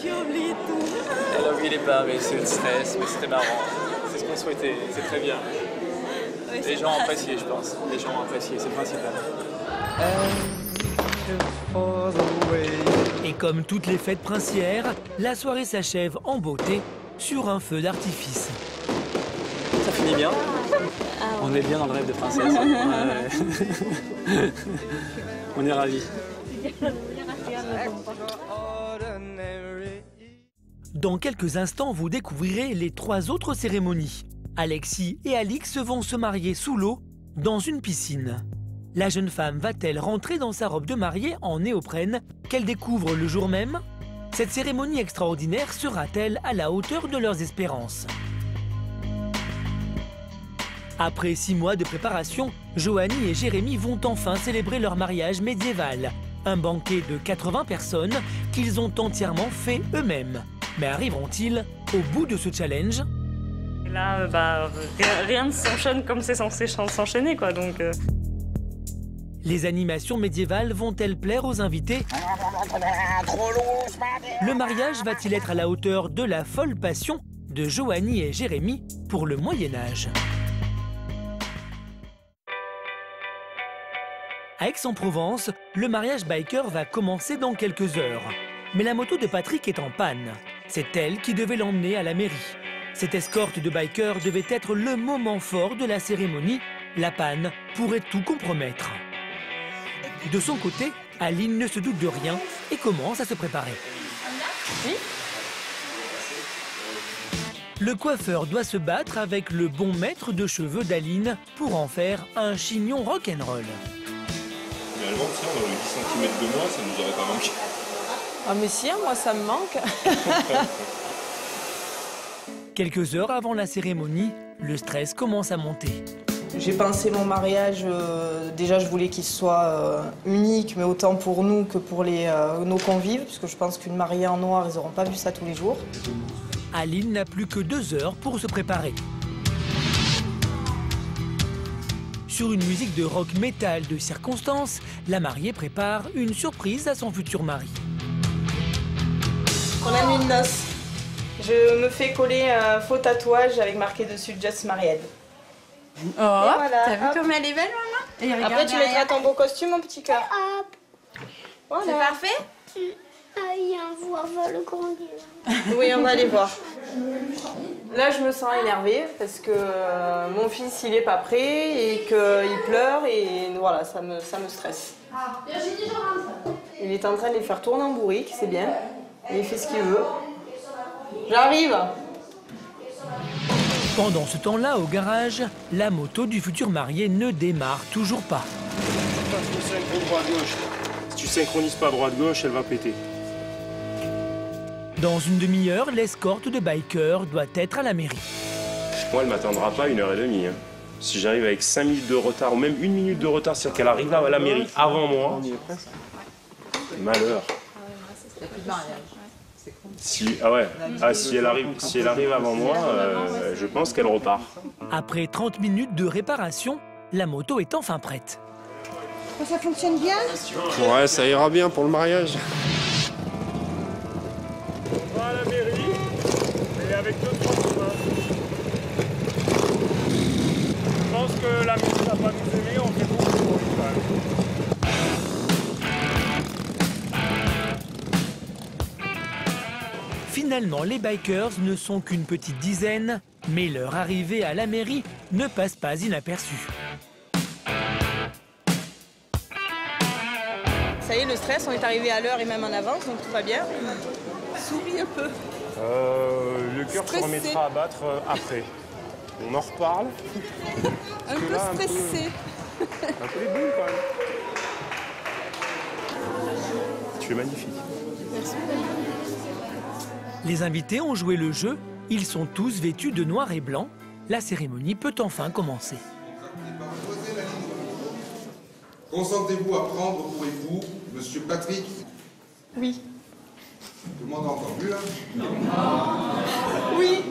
Speaker 23: J'ai oublié tout.
Speaker 1: Elle a oublié les pas, mais c'est le stress, mais c'était marrant. C'est ce qu'on souhaitait, c'est très bien. Oui, les gens ont apprécié, je pense. Les gens ont apprécié, c'est le principal.
Speaker 2: Et comme toutes les fêtes princières, la soirée s'achève en beauté sur un feu d'artifice.
Speaker 1: Ça finit bien. On est bien dans le rêve de princesse. Ouais. On est ravis.
Speaker 2: Dans quelques instants, vous découvrirez les 3 autres cérémonies. Alexis et Alix vont se marier sous l'eau dans une piscine. La jeune femme va-t-elle rentrer dans sa robe de mariée en néoprène qu'elle découvre le jour même? Cette cérémonie extraordinaire sera-t-elle à la hauteur de leurs espérances? Après 6 mois de préparation, Joanie et Jérémy vont enfin célébrer leur mariage médiéval. Un banquet de 80 personnes qu'ils ont entièrement fait eux-mêmes. Mais arriveront-ils au bout de ce challenge?
Speaker 11: Là, rien ne s'enchaîne comme c'est censé s'enchaîner, quoi. Donc,
Speaker 2: Les animations médiévales vont-elles plaire aux invités? Le mariage va-t-il être à la hauteur de la folle passion de Joanie et Jérémy pour le Moyen-Âge? À Aix-en-Provence, le mariage biker va commencer dans quelques heures. Mais la moto de Patrick est en panne. C'est elle qui devait l'emmener à la mairie. Cette escorte de bikers devait être le moment fort de la cérémonie. La panne pourrait tout compromettre. De son côté, Aline ne se doute de rien et commence à se préparer.
Speaker 6: Oui.
Speaker 2: Le coiffeur doit se battre avec le bon maître de cheveux d'Aline pour en faire un chignon rock'n'roll.
Speaker 5: Finalement, si on a eu 10 cm de moins, ça nous aurait pas manqué.
Speaker 6: Ah mais si, moi ça me manque.
Speaker 2: Quelques heures avant la cérémonie, le stress commence à monter.
Speaker 6: J'ai pensé mon mariage, déjà je voulais qu'il soit unique, mais autant pour nous que pour nos convives, parce que je pense qu'une mariée en noir, ils n'auront pas vu ça tous les jours.
Speaker 2: Aline n'a plus que 2 heures pour se préparer. Sur une musique de rock métal de circonstance, la mariée prépare une surprise à son futur mari.
Speaker 6: Pour la nuit de noces, je me fais coller un faux tatouage avec marqué dessus Just Married.
Speaker 12: Oh, voilà, t'as vu comme elle est belle, maman? Et
Speaker 6: après, tu mettras ton beau costume, mon petit cœur.
Speaker 12: Voilà. C'est parfait?
Speaker 23: On va le grandir.
Speaker 6: Oui, on va aller voir. Là, je me sens énervée parce que mon fils, il est pas prêt et qu'il pleure et voilà, ça me stresse. Il est en train de les faire tourner en bourrique, c'est bien. Et il fait ce qu'il veut. J'arrive!
Speaker 2: Pendant ce temps-là, au garage, la moto du futur marié ne démarre toujours pas.
Speaker 5: Si tu synchronises pas droite-gauche, elle va péter.
Speaker 2: Dans une demi-heure, l'escorte de bikers doit être à la mairie.
Speaker 5: Moi, elle m'attendra pas 1h30. Hein. Si j'arrive avec 5 minutes de retard ou même 1 minute de retard, c'est-à-dire qu'elle arrive à la mairie avant moi, malheur. Si elle arrive avant moi, je pense qu'elle repart.
Speaker 2: Après 30 minutes de réparation, la moto est enfin prête.
Speaker 17: Ça fonctionne bien?
Speaker 7: Ouais, ça ira bien pour le mariage.
Speaker 5: On va à la mairie, et avec 2-3 chemins. Je pense que la mairie va pas nous aimer, on fait beaucoup de bruit quand même.
Speaker 2: Finalement, les bikers ne sont qu'une petite dizaine, mais leur arrivée à la mairie ne passe pas inaperçue.
Speaker 6: Ça y est, le stress, on est arrivé à l'heure et même en avance, donc tout va bien. Souris un peu.
Speaker 5: Le cœur se remettra à battre après. On en reparle.
Speaker 6: Un peu stressé.
Speaker 5: Un peu les boules quand même. Tu es magnifique.
Speaker 6: Merci.
Speaker 2: Les invités ont joué le jeu, ils sont tous vêtus de noir et blanc. La cérémonie peut enfin commencer.
Speaker 15: Consentez-vous à prendre pour époux Monsieur Patrick?
Speaker 6: Oui.
Speaker 15: Tout le monde a entendu là?
Speaker 6: Oui.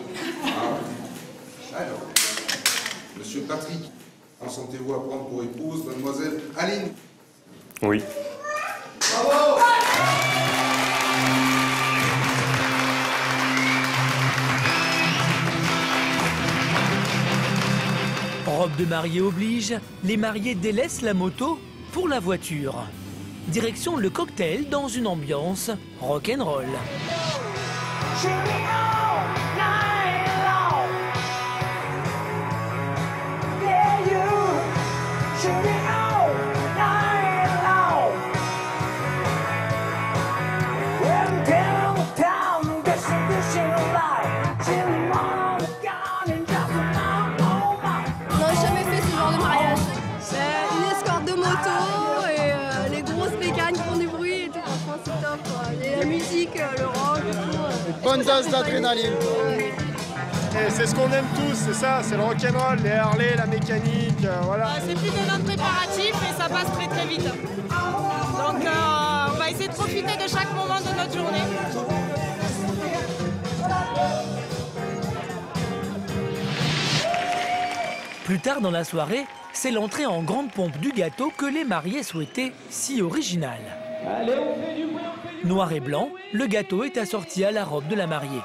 Speaker 15: Alors, Monsieur Patrick, consentez-vous à prendre pour épouse Mademoiselle Aline?
Speaker 5: Oui.
Speaker 15: Bravo!
Speaker 2: Robe de mariée oblige, les mariés délaissent la moto pour la voiture. Direction le cocktail dans une ambiance rock'n'roll.
Speaker 7: Bonne dose d'adrénaline.
Speaker 19: C'est ce qu'on aime tous, c'est ça, c'est le rock'n'roll, les Harley, la mécanique, voilà.
Speaker 20: C'est plus de notre préparatif et ça passe très très vite. Donc on va essayer de profiter de chaque moment de notre journée.
Speaker 2: Plus tard dans la soirée, c'est l'entrée en grande pompe du gâteau que les mariés souhaitaient si original.
Speaker 24: Allez, on fait du bruit,
Speaker 2: Noir et blanc, le gâteau est assorti à la robe de la mariée.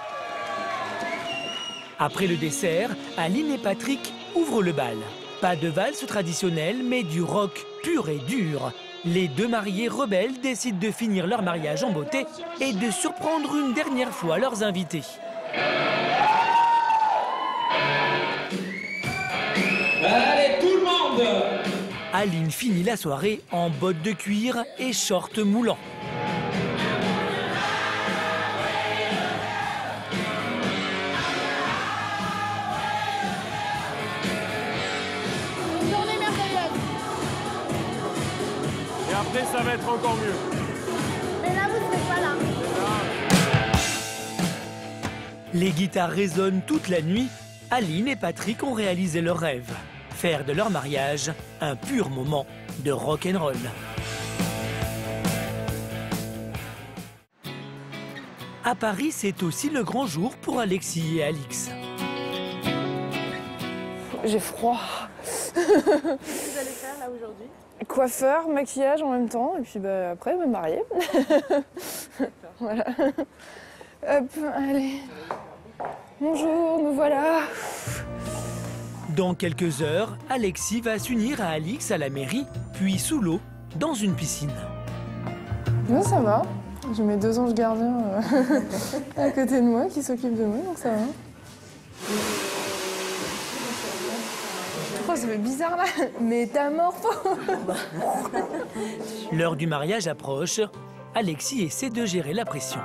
Speaker 2: Après le dessert, Aline et Patrick ouvrent le bal. Pas de valse traditionnelle, mais du rock pur et dur. Les deux mariés rebelles décident de finir leur mariage en beauté et de surprendre une dernière fois leurs invités.
Speaker 4: Allez, tout le monde!
Speaker 2: Aline finit la soirée en bottes de cuir et short moulant.
Speaker 4: Une journée merveilleuse.
Speaker 19: Et après, ça va être encore mieux.
Speaker 23: Mais là, vous serez pas là.
Speaker 2: Les guitares résonnent toute la nuit. Aline et Patrick ont réalisé leur rêve. Faire de leur mariage un pur moment de rock'n'roll. À Paris, c'est aussi le grand jour pour Alexis et Alix.
Speaker 9: J'ai froid.
Speaker 6: Qu'est-ce que vous allez faire là aujourd'hui?
Speaker 9: Coiffeur, maquillage en même temps, et puis bah, après me marier. Voilà. Hop, allez. Bonjour, nous voilà.
Speaker 2: Dans quelques heures, Alexis va s'unir à Alix à la mairie, puis sous l'eau, dans une piscine.
Speaker 9: Non, ça va. J'ai mes deux anges gardiens à côté de moi qui s'occupent de moi, donc ça va. Oh, ça fait bizarre là. Métamorpho.
Speaker 2: L'heure du mariage approche. Alexis essaie de gérer la pression.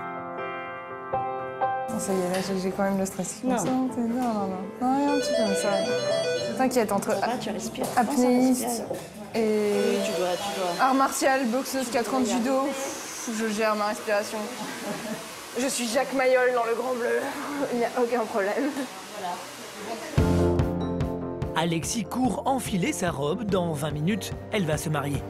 Speaker 9: Ça y est, là, j'ai quand même le stress qui commence. Non, rien, un petit comme ça. T'inquiète, entre apnéiste et art martial, boxeuse 4 ans de judo, je gère ma respiration. Je suis Jacques Mayol dans le Grand Bleu, il n'y a aucun problème.
Speaker 2: Alexis court enfiler sa robe. Dans 20 minutes, elle va se marier.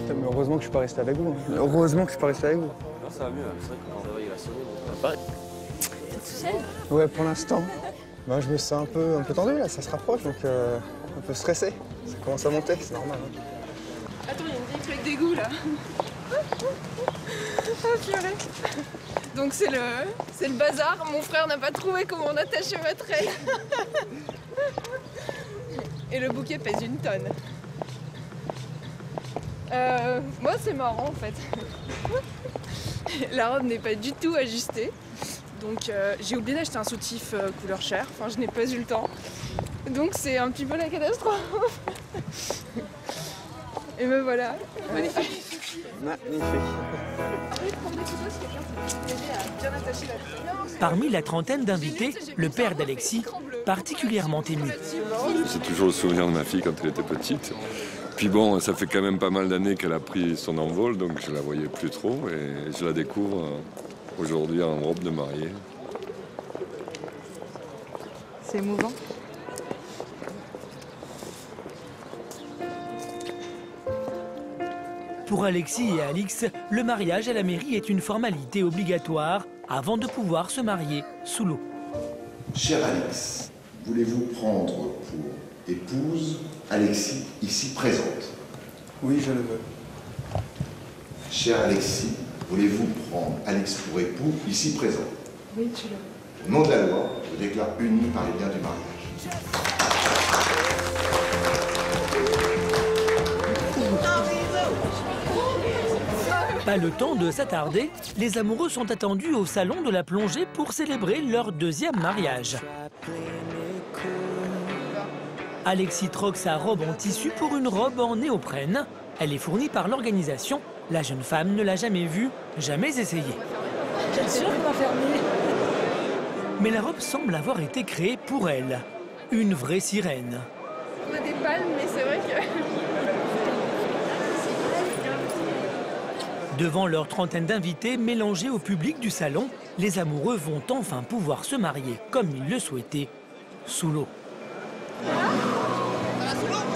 Speaker 8: Mais heureusement que je suis pas resté avec vous. Heureusement que je suis pas resté avec vous.
Speaker 7: Non, ça va mieux, c'est vrai que quand il a sonné,
Speaker 23: T'es tout seul?
Speaker 8: Ouais, pour l'instant. Bah, je me sens un peu tendu là, ça se rapproche, donc un peu stressé. Ça commence à monter, c'est normal. Hein.
Speaker 9: Attends, il y a une vieille truc d'égout là. Ah, purée. Donc c'est le bazar. Mon frère n'a pas trouvé comment on attachait ma traîne. Et le bouquet pèse 1 tonne. Moi, c'est marrant en fait. La robe n'est pas du tout ajustée. Donc j'ai oublié d'acheter un soutif couleur chair. Enfin, je n'ai pas eu le temps. Donc c'est un petit peu la catastrophe. Et me voilà.
Speaker 8: Magnifique.
Speaker 2: Parmi la trentaine d'invités, le père d'Alexis, particulièrement ému.
Speaker 10: C'est toujours le souvenir de ma fille quand elle était petite. Puis bon, ça fait quand même pas mal d'années qu'elle a pris son envol, donc je la voyais plus trop et je la découvre aujourd'hui en robe de mariée.
Speaker 6: C'est émouvant.
Speaker 2: Pour Alexis et Alix, le mariage à la mairie est une formalité obligatoire avant de pouvoir se marier sous l'eau.
Speaker 24: Cher Alix, voulez-vous prendre pour épouse Alexis ici présente?
Speaker 8: Oui, je le veux.
Speaker 24: Cher Alexis, voulez-vous prendre Alix pour époux ici présent?
Speaker 9: Oui, tu le veux.
Speaker 24: Au nom de la loi, je déclare unis par les biens du mariage.
Speaker 2: Pas le temps de s'attarder, les amoureux sont attendus au salon de la plongée pour célébrer leur 2e mariage. Alexis troque sa robe en tissu pour une robe en néoprène. Elle est fournie par l'organisation. La jeune femme ne l'a jamais vue, jamais essayée.
Speaker 23: Bien sûr qu'on va fermer.
Speaker 2: Mais la robe semble avoir été créée pour elle. Une vraie sirène.
Speaker 9: On a des palmes, mais c'est vrai que...
Speaker 2: Devant leur trentaine d'invités mélangés au public du salon, les amoureux vont enfin pouvoir se marier comme ils le souhaitaient, sous l'eau.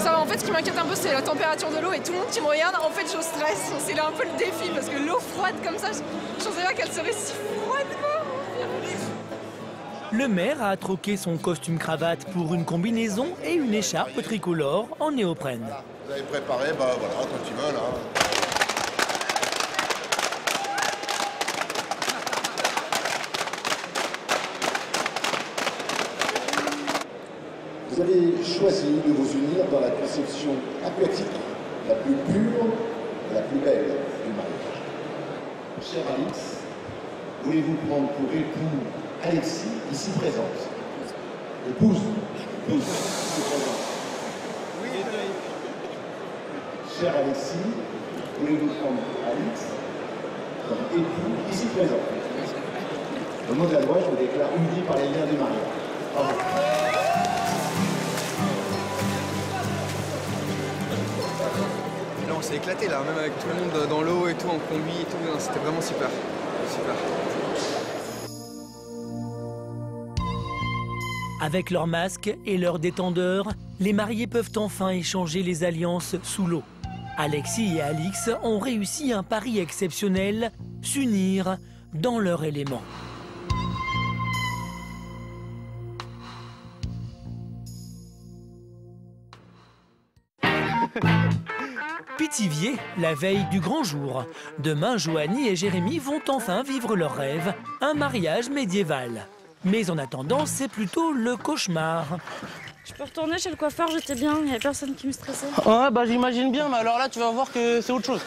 Speaker 9: Ça va, en fait, ce qui m'inquiète un peu, c'est la température de l'eau et tout le monde qui me regarde, en fait, je stresse. C'est là un peu le défi, parce que l'eau froide comme ça, je pensais pas qu'elle serait si froide, quoi.
Speaker 2: Le maire a troqué son costume cravate pour une combinaison et une écharpe tricolore en néoprène.
Speaker 24: Vous avez préparé, bah voilà, quand tu veux, là.
Speaker 25: Vous avez choisi de vous unir dans la conception aquatique
Speaker 24: la plus pure et la plus belle du mariage. Cher Alix, voulez-vous prendre pour époux Alexis, ici présente? Épouse, ici présente. Cher Alexis, voulez-vous prendre Alix comme époux, ici présent? Au nom de la loi, je vous déclare unis par les liens du mariage. Bravo.
Speaker 8: Là, on s'est éclaté, là, même avec tout le monde dans l'eau et tout, en combi et tout. C'était vraiment super. Super.
Speaker 2: Avec leurs masques et leurs détendeurs, les mariés peuvent enfin échanger les alliances sous l'eau. Alexis et Alix ont réussi un pari exceptionnel, s'unir dans leur élément. Pithiviers, la veille du grand jour. Demain, Joanie et Jérémy vont enfin vivre leur rêve, un mariage médiéval. Mais en attendant, c'est plutôt le cauchemar.
Speaker 11: Je peux retourner chez le coiffeur, j'étais bien, il n'y avait personne qui me stressait.
Speaker 13: Ouais, bah j'imagine bien, mais alors là, tu vas voir que c'est autre chose.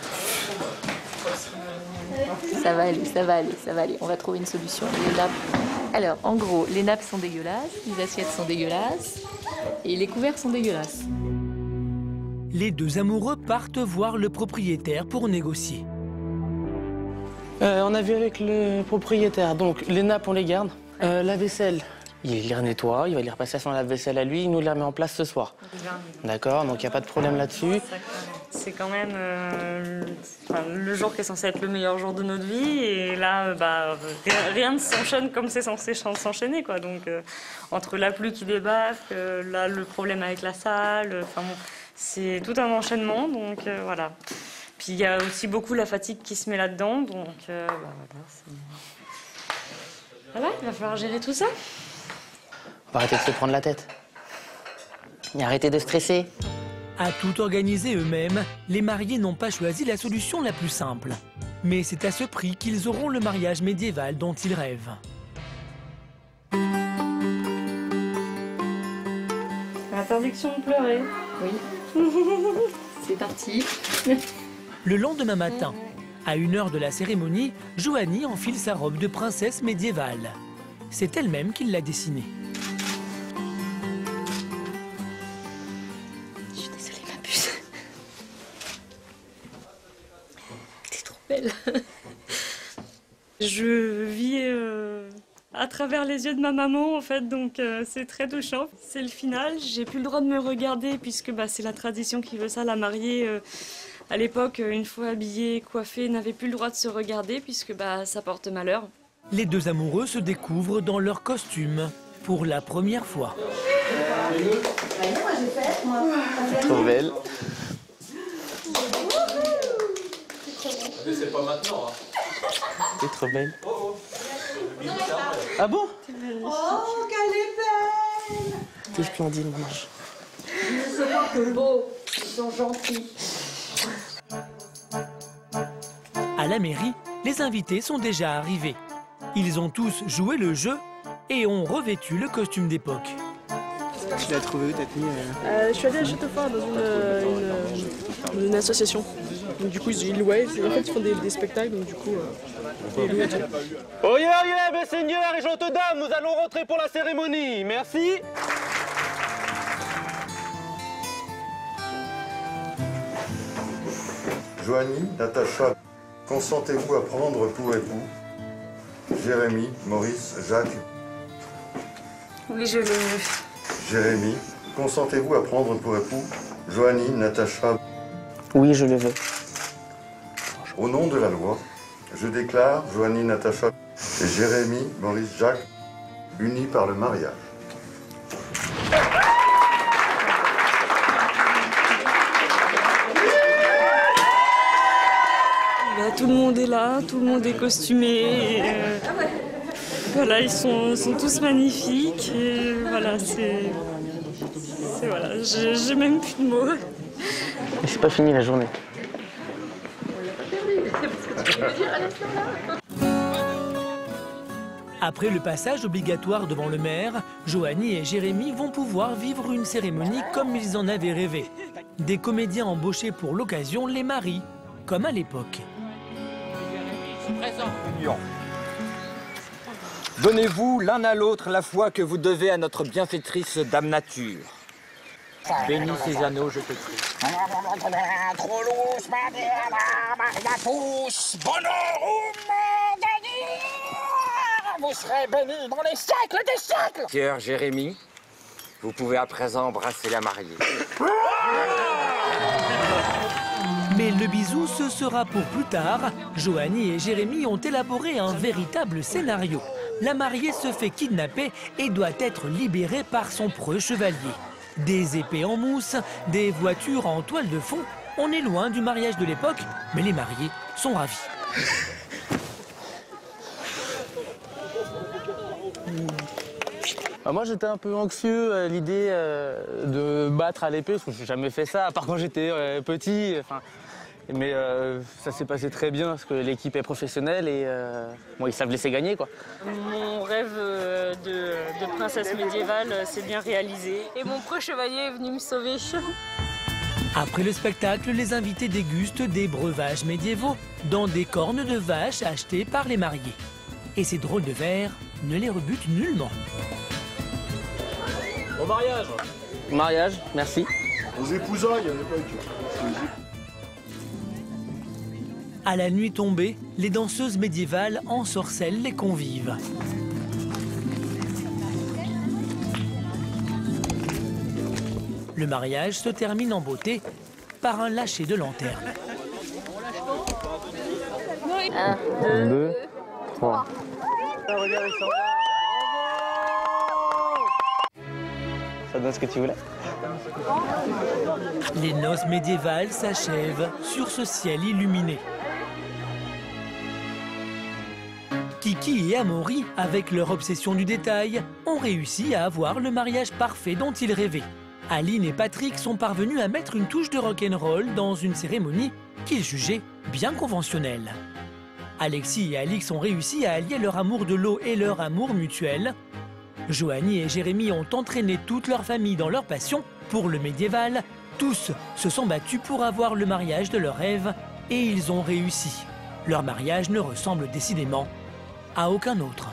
Speaker 14: Ça va aller, ça va aller, ça va aller. On va trouver une solution. Les nappes. Alors, en gros, les nappes sont dégueulasses, les assiettes sont dégueulasses et les couverts sont dégueulasses.
Speaker 2: Les deux amoureux partent voir le propriétaire pour négocier.
Speaker 13: On a vu avec le propriétaire, donc les nappes, on les garde. La vaisselle, il les nettoie, il va les repasser à son lave-vaisselle à lui, il nous les remet en place ce soir. D'accord, donc il n'y a pas de problème là-dessus.
Speaker 11: C'est quand même le jour qui est censé être le meilleur jour de notre vie, et là, rien ne s'enchaîne comme c'est censé s'enchaîner, quoi. Donc, entre la pluie qui débarque, là, le problème avec la salle, bon, c'est tout un enchaînement, donc voilà. Puis il y a aussi beaucoup la fatigue qui se met là-dedans, donc voilà, il va falloir gérer tout ça.
Speaker 13: On va arrêter de se prendre la tête. Et arrêter de stresser.
Speaker 2: À tout organiser eux-mêmes, les mariés n'ont pas choisi la solution la plus simple. Mais c'est à ce prix qu'ils auront le mariage médiéval dont ils rêvent.
Speaker 11: Interdiction de pleurer.
Speaker 14: Oui. C'est parti.
Speaker 2: Le lendemain matin, à 1h de la cérémonie, Joanie enfile sa robe de princesse médiévale. C'est elle-même qui l'a dessinée.
Speaker 14: Je suis désolée, ma puce. T'es trop belle.
Speaker 11: Je vis à travers les yeux de ma maman, en fait, donc c'est très touchant. C'est le final. J'ai plus le droit de me regarder puisque c'est la tradition qui veut ça. La mariée, à l'époque, une fois habillée, coiffée, n'avait plus le droit de se regarder puisque ça porte malheur.
Speaker 2: Les deux amoureux se découvrent dans leur costume pour la première fois.
Speaker 13: Trop belle.
Speaker 21: Mais c'est pas maintenant. Hein.
Speaker 13: T'es trop belle. Ah bon?
Speaker 4: Oh, qu'elle est belle!
Speaker 13: T'es splendide, maman.
Speaker 4: Ils sont pas que beaux, ils sont gentils.
Speaker 2: À la mairie, les invités sont déjà arrivés. Ils ont tous joué le jeu et ont revêtu le costume d'époque.
Speaker 8: Tu l'as trouvé où, ta tenue
Speaker 9: Je suis allée à Châteaufort dans une association. Donc, du coup, ils louaient. En fait, ils font des spectacles, donc du coup, ils louaient.
Speaker 13: Oyez, oyez, mes seigneurs et gentes dames, nous allons rentrer pour la cérémonie. Merci.
Speaker 24: Joanie, Natacha, consentez-vous à prendre pour époux Jérémy, Maurice, Jacques?
Speaker 11: Oui, je le veux.
Speaker 24: Jérémy, consentez-vous à prendre pour époux Joanie, Natacha?
Speaker 13: Oui, je le veux.
Speaker 24: Au nom de la loi, je déclare Joanie, Natacha et Jérémy, Maurice, Jacques unis par le mariage.
Speaker 11: Tout le monde est là, tout le monde est costumé. Et, voilà, ils sont tous magnifiques. Et voilà, voilà, j'ai même plus de mots.
Speaker 13: C'est pas fini la journée.
Speaker 2: Après le passage obligatoire devant le maire, Joanie et Jérémy vont pouvoir vivre une cérémonie comme ils en avaient rêvé. des comédiens embauchés pour l'occasion les marient, comme à l'époque.
Speaker 3: Donnez-vous l'un à l'autre la foi que vous devez à notre bienfaitrice Dame Nature. Bénis ces anneaux, je te prie.
Speaker 16: Vous serez bénis dans les siècles des siècles.
Speaker 3: Pierre Jérémie, vous pouvez à présent embrasser la mariée.
Speaker 2: Mais le bisou, ce sera pour plus tard. Joanie et Jérémie ont élaboré un véritable scénario. La mariée se fait kidnapper et doit être libérée par son preux chevalier. Des épées en mousse, des voitures en toile de fond. On est loin du mariage de l'époque, mais les mariés sont ravis.
Speaker 13: Moi j'étais un peu anxieux à l'idée de battre à l'épée, parce que j'ai jamais fait ça, à part quand j'étais petit. Mais ça s'est passé très bien, parce que l'équipe est professionnelle et bon, ils savent laisser gagner, quoi.
Speaker 11: Mon rêve de princesse médiévale s'est bien réalisé. Et mon preux chevalier est venu me sauver.
Speaker 2: Après le spectacle, les invités dégustent des breuvages médiévaux dans des cornes de vache achetées par les mariés. Et ces drôles de verres ne les rebutent nullement.
Speaker 21: Au mariage.
Speaker 13: Mariage, merci.
Speaker 19: Aux épousailles à l'époque.
Speaker 2: À la nuit tombée, les danseuses médiévales ensorcellent les convives. Le mariage se termine en beauté par un lâcher de lanterne.
Speaker 13: 1, 2, 3. Ça donne ce que tu voulais?
Speaker 2: Les noces médiévales s'achèvent sur ce ciel illuminé. Kiki et Amaury, avec leur obsession du détail, ont réussi à avoir le mariage parfait dont ils rêvaient. Aline et Patrick sont parvenus à mettre une touche de rock'n'roll dans une cérémonie qu'ils jugeaient bien conventionnelle. Alexis et Alix ont réussi à allier leur amour de l'eau et leur amour mutuel. Joanie et Jérémie ont entraîné toute leur famille dans leur passion pour le médiéval. Tous se sont battus pour avoir le mariage de leur rêve et ils ont réussi. Leur mariage ne ressemble décidément à aucun autre.